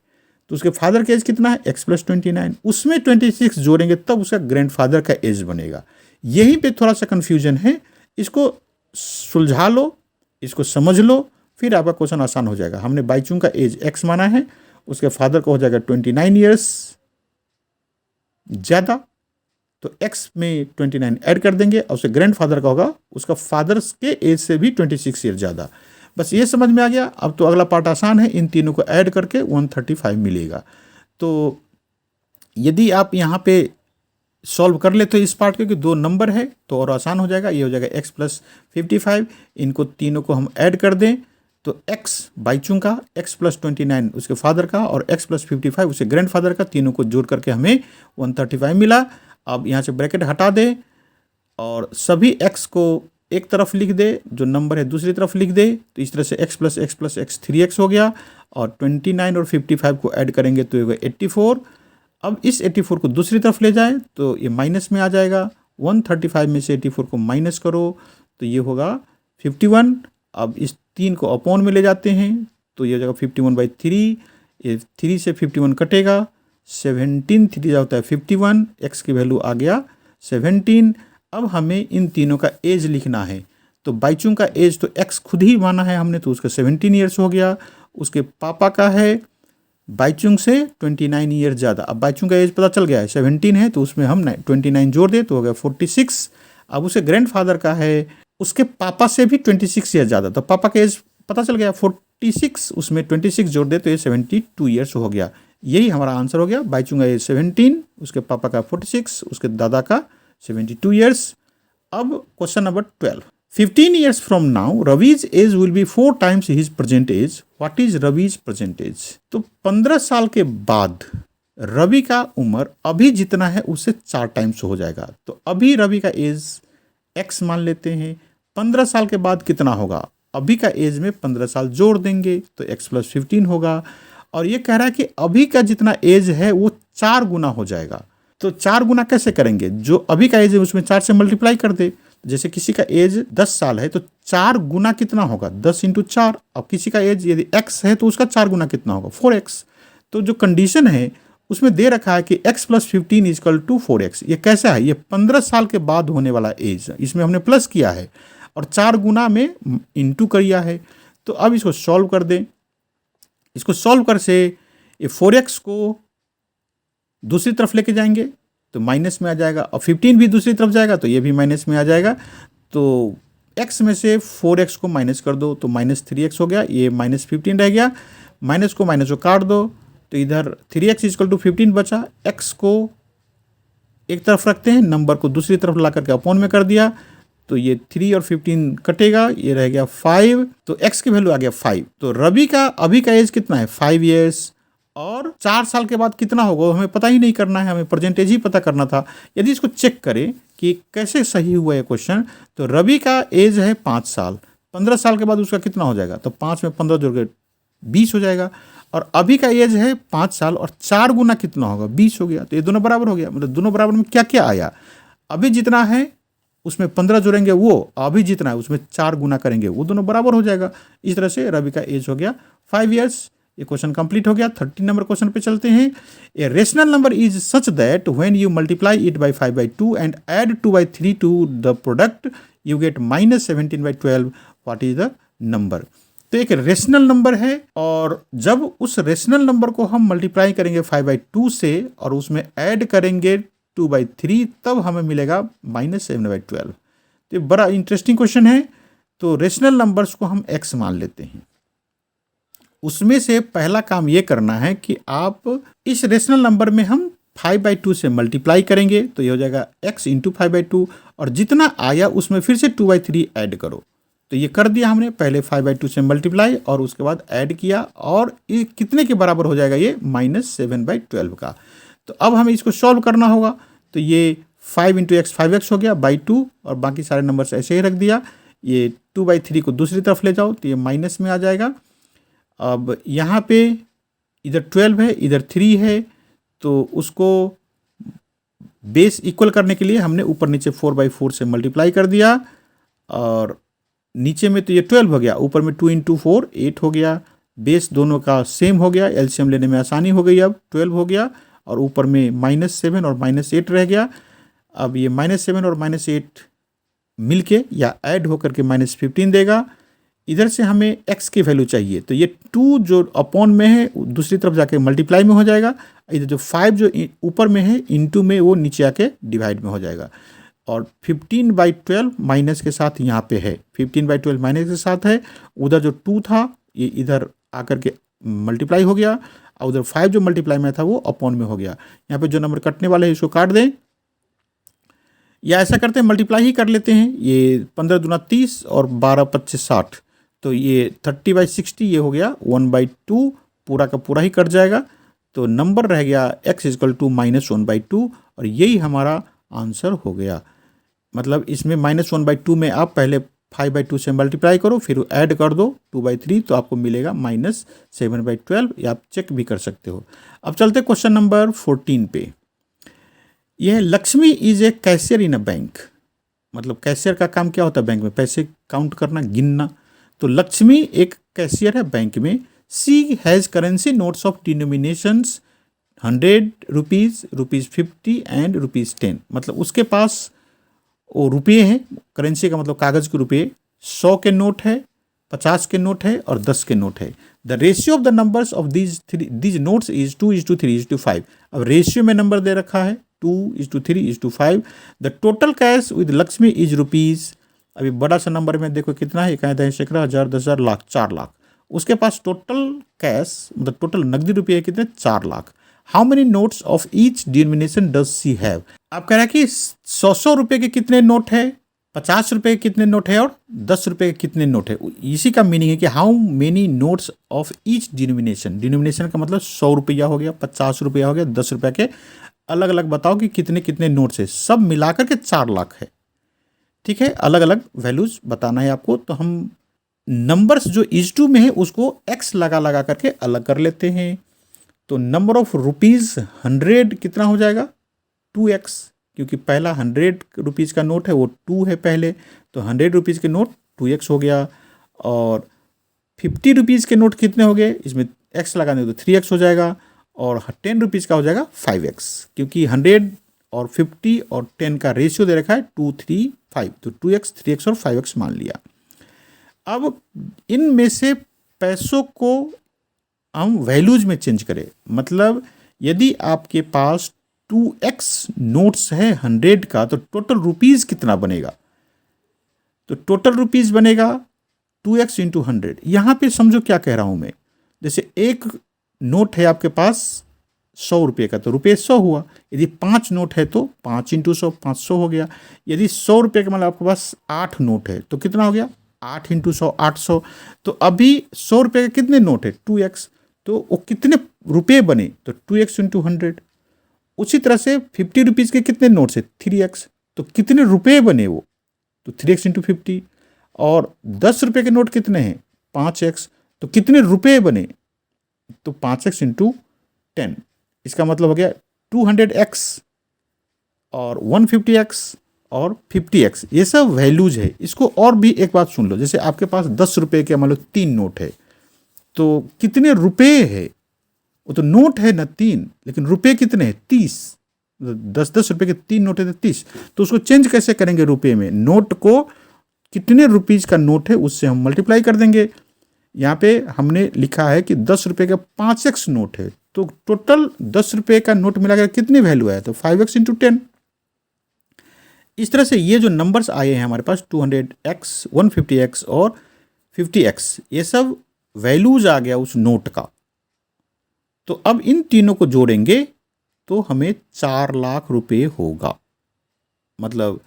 तो उसके फादर का एज कितना है, x + 29, उसमें 26 जोड़ेंगे तब उसका ग्रैंडफादर का एज बनेगा। यहीं पे थोड़ा सा कन्फ्यूजन है, इसको सुलझा लो, इसको समझ लो, फिर आपका क्वेश्चन आसान हो जाएगा। हमने बाईचुंग का एज x माना है, उसके फादर का हो जाएगा 29 ईयर्स ज़्यादा, तो x में 29 ऐड कर देंगे और उसके ग्रैंडफादर का होगा उसका फादर्स के एज से भी 26 ईयर ज़्यादा। बस ये समझ में आ गया। अब तो अगला पार्ट आसान है, इन तीनों को ऐड करके 135 मिलेगा। तो यदि आप यहाँ पे सॉल्व कर ले तो इस पार्ट के, दो नंबर है तो और आसान हो जाएगा। ये हो जाएगा x + 55, इनको तीनों को हम ऐड कर दें तो x बाईचुंग का, x + 29 उसके फादर का और x + 55 उसके ग्रैंडफादर का, तीनों को जोड़ करके हमें 135 मिला। अब यहाँ से ब्रैकेट हटा दे और सभी x को एक तरफ लिख दे, जो नंबर है दूसरी तरफ लिख दे। तो इस तरह से x + x + x 3x हो गया, और 29 और 55 को ऐड करेंगे तो ये होगा 84। अब इस 84 को दूसरी तरफ ले जाएं तो ये माइनस में आ जाएगा। 135 में से 84 को माइनस करो तो ये होगा 51। अब इस 3 को अपॉन में ले जाते हैं तो ये हो जाएगा 51/3, ये 3 से 51 कटेगा, 17 3 होता है 51, x की वैल्यू आ गया 17। अब हमें इन तीनों का एज लिखना है। तो बाईचुंग का एज तो x खुद ही माना है हमने, तो उसका 17 ईयर्स हो गया। उसके पापा का है बाईचुंग से 29 ईयर ज़्यादा। अब बाईचुंग का एज पता चल गया है 17 है, तो उसमें हम 29 जोड़ दे तो हो गया 46। अब उसे ग्रैंडफादर का है उसके पापा से भी 26 ईयर ज़्यादा, तो पापा का एज पता चल गया 46, उसमें 26 जोड़ दे तो ये 72 ईयर्स हो गया। यही हमारा आंसर हो गया। बाईचुंग का एज 17, उसके पापा का 46, उसके दादा का 72 ईयर्स। अब question number 12, 15 years from now, Ravi's age will be 4 times his present age. What is Ravi's present age? तो 15 साल के बाद रवि का उम्र अभी जितना है उससे 4 टाइम्स हो जाएगा। तो अभी रवि का एज x मान लेते हैं, 15 साल के बाद कितना होगा, अभी का एज में 15 साल जोड़ देंगे तो x + 15 होगा। और ये कह रहा है कि अभी का जितना एज है वो 4 गुना हो जाएगा। तो 4 गुना कैसे करेंगे, जो अभी का एज है उसमें 4 से मल्टीप्लाई कर दे। जैसे किसी का एज 10 साल है तो 4 गुना कितना होगा, 10 × 4। अब किसी का एज यदि x है तो उसका 4 गुना कितना होगा, 4x। तो जो कंडीशन है उसमें दे रखा है कि x + 15 = 4x। ये कैसा है, ये 15 साल के बाद होने वाला एज, इसमें हमने प्लस किया है और 4 गुना में इंटू किया है। तो अब इसको सॉल्व कर दें। इसको सॉल्व कर से ये 4x को दूसरी तरफ लेके जाएंगे तो माइनस में आ जाएगा, और 15 भी दूसरी तरफ जाएगा तो ये भी माइनस में आ जाएगा। तो x में से 4x को माइनस कर दो तो -3x हो गया, ये -15 रह गया। माइनस को काट दो तो इधर 3x = 15 बचा। x को एक तरफ रखते हैं, नंबर को दूसरी तरफ ला करके अपॉन में कर दिया तो ये 3 और 15 कटेगा, ये रह गया 5। तो x की वैल्यू आ गया 5। तो रवि का अभी का एज कितना है, 5 ईयर्स। और 4 साल के बाद कितना होगा हमें पता ही नहीं करना है, हमें परसेंटेज ही पता करना था। यदि इसको चेक करें कि कैसे सही हुआ है क्वेश्चन, तो रवि का एज है 5 साल, 15 साल के बाद उसका कितना हो जाएगा, तो 5 में 15 जोड़ के 20 हो जाएगा। और अभी का एज है 5 साल और 4 गुना कितना होगा, 20 हो गया। तो ये दोनों बराबर हो गया। मतलब दोनों बराबर में क्या क्या आया, अभी जितना है उसमें 15 जोड़ेंगे वो, अभी जितना है उसमें 4 गुना करेंगे वो, दोनों बराबर हो जाएगा। इस तरह से रवि का एज हो गया 5 ईयर्स। ये क्वेश्चन कंप्लीट हो गया। 13 नंबर क्वेश्चन पे चलते हैं। A rational number is such that when you multiply it by 5/2 and add 2/3 to the product you get -17/12। What is the number. तो एक रेशनल नंबर है और जब उस रेशनल नंबर को हम मल्टीप्लाई करेंगे 5/2 से और उसमें ऐड करेंगे 2/3 तब हमें मिलेगा -7/12। तो ये बड़ा इंटरेस्टिंग क्वेश्चन है। तो रेशनल नंबर्स को हम x मान लेते हैं। उसमें से पहला काम ये करना है कि आप इस रेशनल नंबर में हम 5/2 से मल्टीप्लाई करेंगे तो ये हो जाएगा x × 5/2 और जितना आया उसमें फिर से 2/3 ऐड करो। तो ये कर दिया हमने, पहले 5/2 से मल्टीप्लाई और उसके बाद ऐड किया और ये कितने के बराबर हो जाएगा, ये -7/12 का। तो अब हमें इसको सॉल्व करना होगा। तो ये 5 × x 5x हो गया बाई 2 और बाकी सारे नंबर्स ऐसे ही रख दिया। ये 2/3 को दूसरी तरफ ले जाओ तो ये माइनस में आ जाएगा। अब यहाँ पे इधर 12 है, इधर 3 है, तो उसको बेस इक्वल करने के लिए हमने ऊपर नीचे 4/4 से मल्टीप्लाई कर दिया, और नीचे में तो ये 12 हो गया, ऊपर में 2 × 4 8 हो गया। बेस दोनों का सेम हो गया, एलसीएम लेने में आसानी हो गई। अब 12 हो गया और ऊपर में -7 और -8 रह गया। अब ये -7 और -8 मिलके या ऐड होकर के -15 देगा। इधर से हमें x की वैल्यू चाहिए, तो ये 2 जो अपॉन में है दूसरी तरफ जाके मल्टीप्लाई में हो जाएगा। इधर जो 5 जो ऊपर में है इनटू में, वो नीचे आके डिवाइड में हो जाएगा। और 15/12 माइनस के साथ यहाँ पे है, 15/12 माइनस के साथ है। उधर जो 2 था ये इधर आकर के मल्टीप्लाई हो गया, और उधर 5 जो मल्टीप्लाई में था वो अपॉन में हो गया। यहाँ पे जो नंबर कटने वाले हैं इसको काट दें, या ऐसा करते हैं मल्टीप्लाई ही कर लेते हैं। ये 15 दूना 30 और 12 25 60, तो ये 30/60 ये हो गया 1/2, पूरा का पूरा ही कट जाएगा। तो नंबर रह गया x = -1/2, और यही हमारा आंसर हो गया। मतलब इसमें -1/2 में आप पहले 5/2 से मल्टीप्लाई करो, फिर ऐड कर दो 2/3, तो आपको मिलेगा -7/12। ये आप चेक भी कर सकते हो। अब चलते क्वेश्चन नंबर 14 पे। यह Lakshmi is a cashier in a bank. मतलब कैशियर का काम क्या होता है बैंक में? पैसे काउंट करना, गिनना। तो लक्ष्मी एक कैशियर है बैंक में। She has currency notes of denominations 100 rupees, ₹50 and ₹10। मतलब उसके पास वो रुपये हैं, करेंसी का मतलब कागज़ के रुपये। 100 के नोट है, 50 के नोट है और 10 के नोट है। The ratio of the numbers of these notes is 2:3:5। अब रेशियो में नंबर दे रखा है 2:3:5। The total cash with Lakshmi is rupees. अभी बड़ा सा नंबर में देखो कितना है, 1 सैकड़ा, 1000, 10,000, लाख, 4 लाख। उसके पास टोटल कैश मतलब टोटल नकदी रुपये है कितने? 4 lakh. How many notes of each denomination does she have? आप कह रहे हैं कि 100 रुपये के कितने नोट है, 50 रुपये के कितने नोट है और 10 रुपये के कितने नोट है। इसी का मीनिंग है कि how many notes of each denomination. Denomination का मतलब 100 रुपया हो गया, 50 रुपया हो गया, 10 रुपये के अलग अलग बताओ कि कितने कितने नोट्स है। सब मिलाकर के 4 लाख है। ठीक है, अलग अलग वैल्यूज बताना है आपको। तो हम नंबर्स जो इज टू में है उसको x लगा करके अलग कर लेते हैं। तो नंबर ऑफ रुपीज़ 100 कितना हो जाएगा? 2x, क्योंकि पहला 100 रुपीज़ का नोट है वो 2 है पहले, तो 100 रुपीज़ के नोट 2x हो गया। और 50 रुपीज़ के नोट कितने हो गए? इसमें x लगाने तो 3x हो जाएगा। और 10 रुपीज़ का हो जाएगा 5x, क्योंकि 100 और 50 और 10 का रेशियो दे रखा है 2, 3, 5, तो 2x, 3x और 5x मान लिया। अब इनमें से पैसों को हम वैल्यूज में चेंज करें। मतलब यदि आपके पास 2x नोट्स है 100 का, तो टोटल रुपीज़ कितना बनेगा? तो टोटल रुपीज़ बनेगा 2x × 100। यहाँ पे समझो क्या कह रहा हूँ मैं। जैसे एक नोट है आपके पास 100 रुपये का, तो रुपये 100 हुआ। यदि 5 नोट है तो 5 × 100, 500 हो गया। यदि 100 रुपये का मतलब आपके पास 8 नोट है तो कितना हो गया? 8 × 100, 800। तो अभी 100 रुपये के कितने नोट है? 2x, तो वो कितने रुपये बने? तो 2x × 100। उसी तरह से 50 रुपीज़ के कितने नोट्स है? 3x, तो कितने रुपये बने वो? तो 3x × 50। और 10 रुपये के नोट कितने हैं? 5x, तो कितने रुपये बने? तो 5x × 10। इसका मतलब हो गया 200x और 150x और 50x। ये सब वैल्यूज है। इसको और भी एक बात सुन लो। जैसे आपके पास 10 रुपये के मान लो 3 नोट है, तो कितने रुपये है? वो तो नोट है ना 3, लेकिन रुपये कितने हैं? 30। 10-10 रुपये के 3 नोट है तो 30। तो उसको चेंज कैसे करेंगे रुपये में? नोट को कितने रुपीज़ का नोट है उससे हम मल्टीप्लाई कर देंगे। यहाँ पे हमने लिखा है कि 10 रुपये का 5x नोट है, तो टोटल 10 रुपये का नोट मिलाकर कितनी वैल्यू आया? तो 5x × 10। इस तरह से ये जो नंबर्स आए हैं हमारे पास 200x, 150x और 50x, ये सब वैल्यूज आ गया उस नोट का। तो अब इन तीनों को जोड़ेंगे तो हमें 4 लाख रुपये होगा। मतलब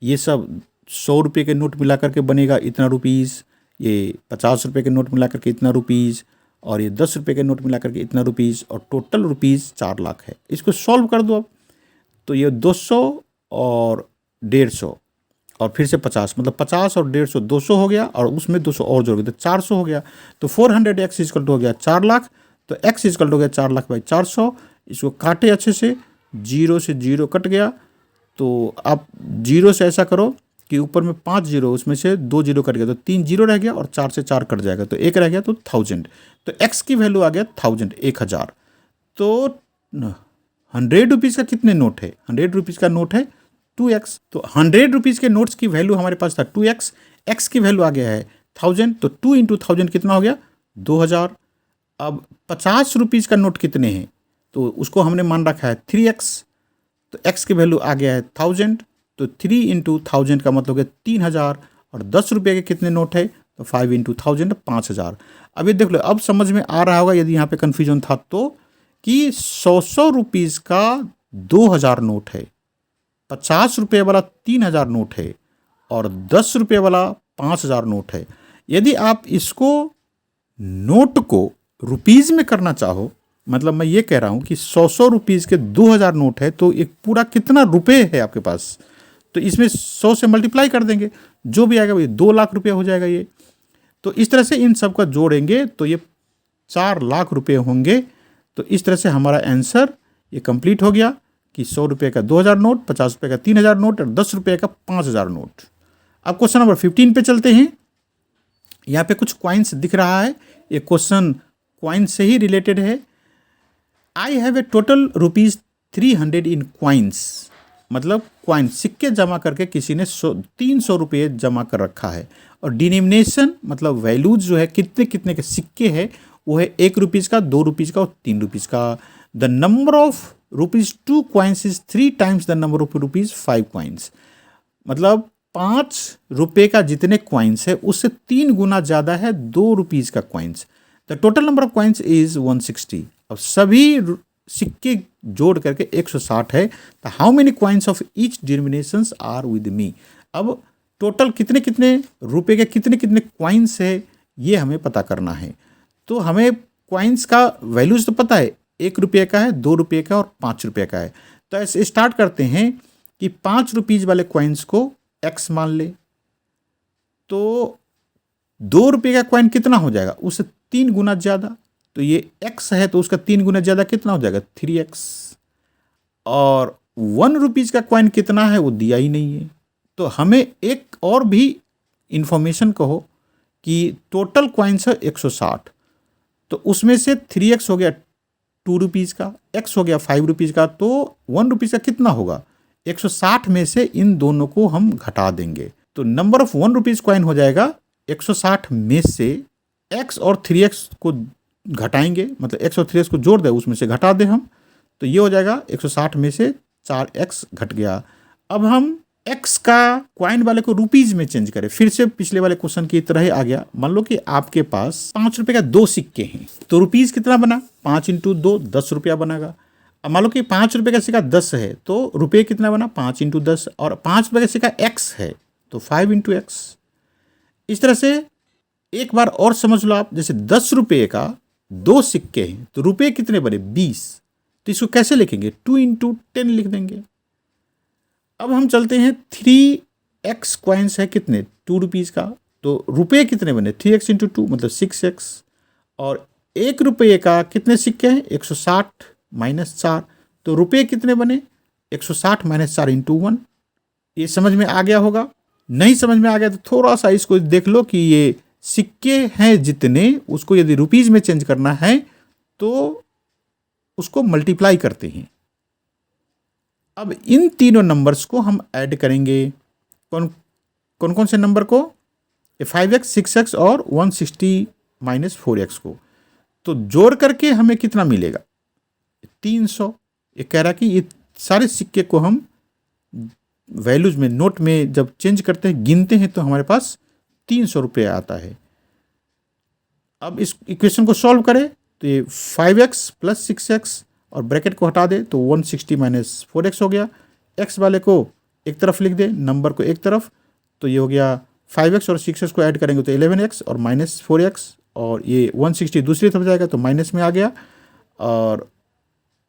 ये सब 100 रुपये के नोट मिला करके बनेगा इतना रुपीज़, ये 50 रुपये के नोट मिला करके इतना रुपीज़, और ये 10 रुपये के नोट मिला करके इतना रुपीज़, और टोटल रुपीज़ 4 लाख है। इसको सॉल्व कर दो अब। तो ये 200 और 150 और फिर से 50, मतलब 50 और 150 200 हो गया, और उसमें 200 और जोड़ गए तो 400 हो गया। तो 400x = हो गया 4 लाख। तो x = हो गया 4 लाख बाई 400। इसको काटे अच्छे से, जीरो से जीरो कट गया, तो आप जीरो से ऐसा करो कि ऊपर में 5 जीरो, उसमें से 2 जीरो कट गया तो 3 जीरो रह गया और 4 से 4 कट जाएगा तो 1 रह गया तो 1000। तो x की वैल्यू आ गया 1000, 1000। तो 100 रुपीज़ का कितने नोट है? 100 रुपीज़ का नोट है 2x। तो 100 रुपीज़ के नोट्स की वैल्यू हमारे पास था 2x, x की वैल्यू आ गया है 1000, तो 2 इंटू 1000 कितना हो गया? 2000। अब 50 रुपीज़ का नोट कितने हैं? तो उसको हमने मान रखा है 3x, तो x की वैल्यू आ गया है 1000, तो 3 इंटू 1000 का मतलब हो गया 3000। और 10 रुपये के कितने नोट है? तो 5 इंटू 1000 5000। अब ये देख लो, अब समझ में आ रहा होगा यदि यहाँ पे कन्फ्यूजन था तो, कि 100 रुपीज़ का 2000 नोट है, 50 रुपये वाला 3000 नोट है और 10 रुपये वाला 5000 नोट है। यदि आप इसको नोट को रुपीज़ में करना चाहो, मतलब मैं ये कह रहा हूँ कि 100 रुपीज़ के 2000 नोट है, तो एक पूरा कितना रुपए है आपके पास, तो इसमें 100 से मल्टीप्लाई कर देंगे, जो भी आएगा वो 2 लाख रुपये हो जाएगा ये। तो इस तरह से इन सब का जोड़ेंगे तो ये 4 लाख रुपये होंगे। तो इस तरह से हमारा आंसर ये कंप्लीट हो गया कि 100 रुपये का 2000 नोट, 50 रुपये का 3000 नोट और 10 रुपये का 5000 नोट। अब क्वेश्चन नंबर 15 पे चलते हैं। यहाँ पे कुछ क्वाइंस दिख रहा है, ये क्वेश्चन क्वाइन से ही रिलेटेड है। I have a total rupees 300 in coins, मतलब क्वाइन सिक्के जमा करके किसी ने 300 रुपये जमा कर रखा है। और डिनोमिनेशन मतलब वैल्यूज जो है कितने कितने के सिक्के हैं वो है 1 रुपीज़ का, 2 रुपीज़ का और 3 रुपीज़ का। The number of rupees 2 coins is 3 times the number of rupees 5 coins, मतलब 5 रुपये का जितने क्वाइंस है उससे 3 गुना ज़्यादा है 2 रुपीज़ का coins. The total number of coins is 160। अब सभी सिक्के जोड़ करके 160 है। तो how many coins of each denominations are with me. अब टोटल कितने कितने रुपए के कितने कितने क्वाइंस है ये हमें पता करना है। तो हमें क्वाइंस का वैल्यूज तो पता है, 1 रुपये का है, 2 रुपये का और 5 रुपये का है। तो ऐसे स्टार्ट करते हैं कि 5 रुपीज़ वाले क्वाइंस को x मान ले, तो 2 रुपये का क्वाइन कितना हो जाएगा? उससे 3 गुना ज़्यादा, तो ये x है तो उसका 3 गुना ज़्यादा कितना हो जाएगा? 3x। और 1 रुपीज़ का क्वाइन कितना है वो दिया ही नहीं है। तो हमें एक और भी इंफॉर्मेशन कहो कि टोटल क्वाइंस है 160, तो उसमें से 3x हो गया 2 रुपीज़ का, x हो गया 5 रुपीज़ का, तो 1 रुपीज़ का कितना होगा? 160 में से इन दोनों को हम घटा देंगे, तो नंबर ऑफ 1 रुपीज़ क्वाइन हो जाएगा 160 में से x और 3x को घटाएंगे, मतलब x और 3x को जोड़ दे उसमें से घटा दें हम, तो ये हो जाएगा 160 में से 4x घट गया। अब हम x का क्वाइन वाले को रुपीज़ में चेंज करें, फिर से पिछले वाले क्वेश्चन की तरह ही आ गया। मान लो कि आपके पास 5 रुपये का 2 सिक्के हैं, तो रुपीज़ कितना बना? 5 इंटू 2 10 रुपया बनेगा। अब मान लो कि 5 रुपये का सिक्का 10 है, तो रुपये कितना बना? 5 इंटू 10, और 5 रुपये का सिक्का x है तो 5 इंटू एक्स। इस तरह से एक बार और समझ लो आप, जैसे 10 रुपये का 2 सिक्के हैं तो रुपये कितने बने? 20। तो इसको कैसे लिखेंगे? 2 इंटू 10 लिख देंगे। अब हम चलते हैं 3x क्वाइंस है कितने? 2 रुपीज़ का, तो रुपये कितने बने? 3x इंटू 2 मतलब 6x। और 1 रुपये का कितने सिक्के हैं? 160 माइनस 4, तो रुपये कितने बने? 160 माइनस 4 इंटू 1। ये समझ में आ गया होगा। नहीं समझ में आ गया तो थोड़ा सा इसको देख लो कि ये सिक्के हैं जितने, उसको यदि रुपीज़ में चेंज करना है तो उसको मल्टीप्लाई करते हैं। अब इन तीनों नंबर्स को हम ऐड करेंगे। कौन कौन कौन से नंबर को? 5x, 6x और 160 माइनस 4x को। तो जोड़ करके हमें कितना मिलेगा? 300। ये कह रहा कि ये सारे सिक्के को हम वैल्यूज में, नोट में जब चेंज करते हैं, गिनते हैं, तो हमारे पास 300 रुपये आता है। अब इस इक्वेशन को सॉल्व करें तो ये 5x प्लस 6x और ब्रैकेट को हटा दे तो 160 माइनस 4x हो गया। x वाले को एक तरफ लिख दे, नंबर को एक तरफ, तो ये हो गया 5x और 6x को ऐड करेंगे तो 11x और माइनस 4x, और ये 160 दूसरी तरफ जाएगा तो माइनस में आ गया, और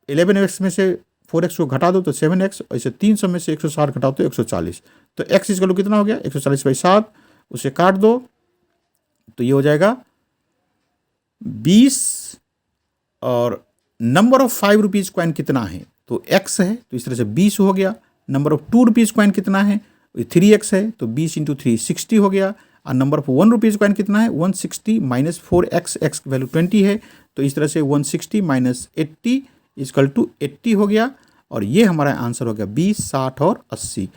11x में से 4x को घटा दो तो 7x, और इसे 300 में से 160 घटाओ तो 140। तो x इसका लो कितना हो गया? 140/7, उसे काट दो तो ये हो जाएगा 20। और नंबर ऑफ 5 रुपीज़ क्वाइन कितना है? तो x है, तो इस तरह से 20 हो गया। नंबर ऑफ 2 रुपीज़ कॉइन कितना है, 3x है, तो 20 इंटू 3 60 हो गया। और नंबर ऑफ 1 रुपीज़ कॉइन कितना है, 160 माइनस 4x, x की वैल्यू 20 है, तो इस तरह से 160 माइनस 80 इक्वल टू 80 हो गया। और ये हमारा आंसर हो गया 20, 60 और 80।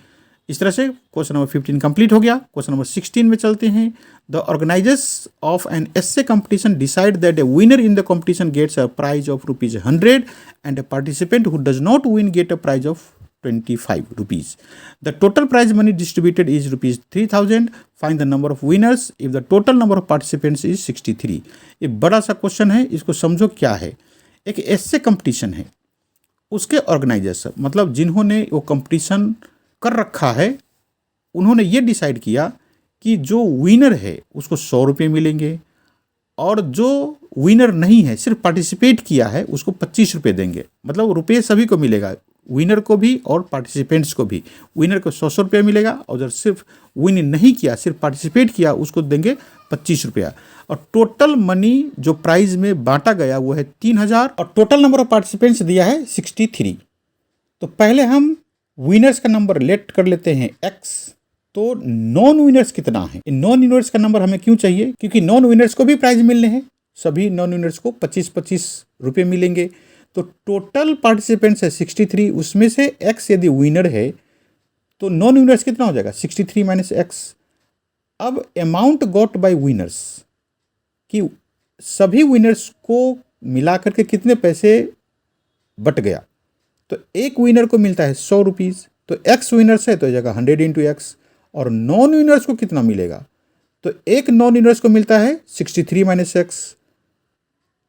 इस तरह से क्वेश्चन नंबर 15 कंप्लीट हो गया। क्वेश्चन नंबर 16 में चलते हैं। The organisers of an essay competition decide that a winner in the competition gets a prize of ₹100 and a participant who does not win gets a prize of ₹25. The total prize money distributed is ₹3,000. Find the number of winners if the total number of participants is 63. ये बड़ा सा question है, इसको समझो क्या है। एक एस्से competition है, उसके ऑर्गेनाइजर्स मतलब जिन्होंने वो कंपटीशन कर रखा है, उन्होंने ये डिसाइड किया कि जो विनर है उसको ₹100 मिलेंगे, और जो विनर नहीं है, सिर्फ पार्टिसिपेट किया है, उसको ₹25 देंगे। मतलब रुपये सभी को मिलेगा, विनर को भी और पार्टिसिपेंट्स को भी। विनर को ₹100 मिलेगा, और जो सिर्फ विन नहीं किया, सिर्फ पार्टिसिपेट किया, उसको देंगे ₹25। और टोटल मनी जो प्राइज में बांटा गया वो है 3000, और टोटल नंबर ऑफ पार्टिसिपेंट्स दिया है 63। तो पहले हम विनर्स का नंबर लेट कर लेते हैं x। तो नॉन विनर्स कितना है, नॉन विनर्स का नंबर हमें क्यों चाहिए, क्योंकि नॉन विनर्स को भी प्राइज मिलने हैं, सभी नॉन विनर्स को 25-25 रुपये मिलेंगे। तो टोटल पार्टिसिपेंट्स है 63, उसमें से x यदि विनर है तो नॉन विनर्स कितना हो जाएगा, 63 माइनस x। अब अमाउंट गॉट बाय विनर्स, कि सभी विनर्स को मिलाकर के कितने पैसे बट गया। तो एक विनर को मिलता है ₹100, तो x विनर्स है तो जगह 100 इंटू x। और नॉन विनर्स को कितना मिलेगा, तो एक नॉन विनर्स को मिलता है 63 माइनस x,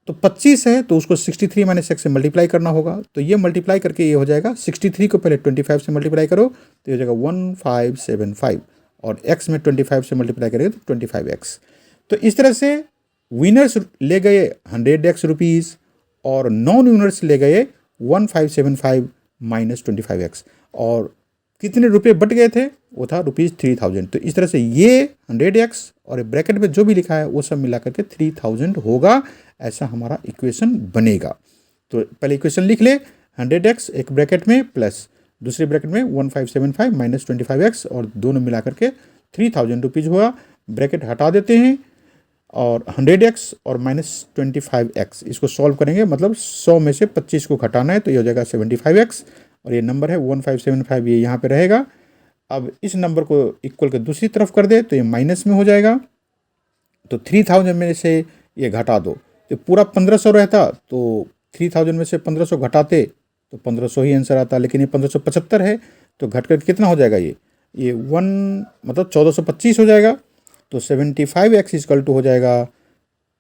तो 25 है तो उसको 63 माइनस x से मल्टीप्लाई करना होगा। तो ये मल्टीप्लाई करके ये हो जाएगा, 63 को पहले 25 से मल्टीप्लाई करो तो ये हो जाएगा 1575, और x में 25 से मल्टीप्लाई करेंगे तो 25x। तो इस तरह से विनर्स ले गए 100x रुपीज़, और नॉन विनर्स ले गए 1575 माइनस 25x, और कितने रुपए बट गए थे, वो था ₹3000। तो इस तरह से ये 100x और ब्रैकेट में जो भी लिखा है वो सब मिला करके 3000 होगा, ऐसा हमारा इक्वेशन बनेगा। तो पहले इक्वेशन लिख ले, 100x एक ब्रैकेट में प्लस दूसरे ब्रैकेट में 1575 माइनस 25x, और दोनों मिला करके 3000 रुपीज़ हुआ। ब्रैकेट हटा देते हैं, और 100x और माइनस 25x इसको सॉल्व करेंगे, मतलब 100 में से 25 को घटाना है, तो ये हो जाएगा 75x, और ये नंबर है 1575, ये यहाँ पे रहेगा। अब इस नंबर को इक्वल के दूसरी तरफ कर दे तो ये माइनस में हो जाएगा। तो 3000 में से ये घटा दो, तो पूरा 1500 रहता, तो 3000 में से 1500 घटाते तो 1500 ही आंसर आता, लेकिन ये 1575 है, तो घट कर कितना हो जाएगा, ये 1 मतलब 1425 हो जाएगा। तो 75x इक्वल टू हो जाएगा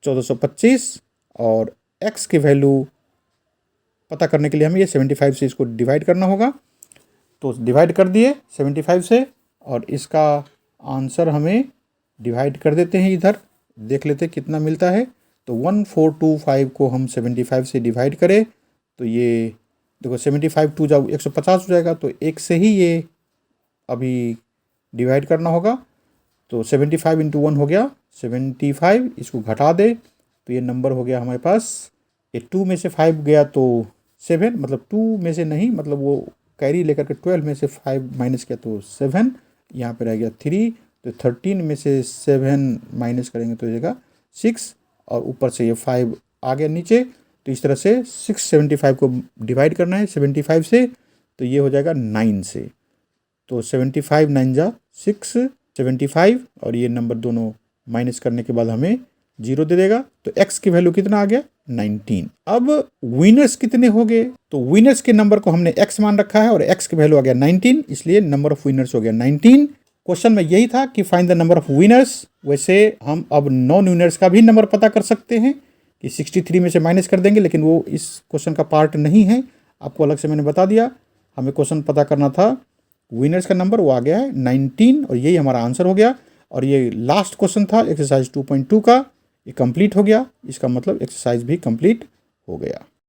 1425, और x की वैल्यू पता करने के लिए हमें ये 75 से इसको डिवाइड करना होगा। तो डिवाइड कर दिए 75 से, और इसका आंसर हमें डिवाइड कर देते हैं, इधर देख लेते हैं कितना मिलता है। तो 1425 को हम 75 से डिवाइड करें तो ये देखो 75 2 जाओ 150 हो जाएगा, तो एक से ही ये अभी डिवाइड करना होगा। तो 75 इंटू 1 हो गया 75, इसको घटा दे तो ये नंबर हो गया हमारे पास, ये 2 में से 5 गया तो 7, मतलब 2 में से नहीं, मतलब वो कैरी लेकर के 12 में से 5 माइनस किया तो 7, यहाँ पे रह गया 3, तो 13 में से 7 माइनस करेंगे तो जाएगा 6, और ऊपर से ये 5 आ गया नीचे। तो इस तरह से 675 को डिवाइड करना है 75 से, तो ये हो जाएगा 9 से। तो 75 9 जा 675, और ये नंबर दोनों माइनस करने के बाद हमें 0 दे देगा। तो x की वैल्यू कितना आ गया 19। अब विनर्स कितने हो गए, तो विनर्स के नंबर को हमने x मान रखा है, और x की वैल्यू आ गया 19, इसलिए नंबर ऑफ विनर्स हो गया 19। क्वेश्चन में यही था कि find the number of winners. वैसे हम अब नॉन विनर्स का भी नंबर पता कर सकते हैं कि 63 में से माइनस कर देंगे, लेकिन वो इस क्वेश्चन का पार्ट नहीं है, आपको अलग से मैंने बता दिया। हमें क्वेश्चन पता करना था विनर्स का नंबर, वो आ गया है 19, और यही हमारा आंसर हो गया। और ये लास्ट क्वेश्चन था एक्सरसाइज 2.2 का, ये कंप्लीट हो गया, इसका मतलब एक्सरसाइज भी कंप्लीट हो गया।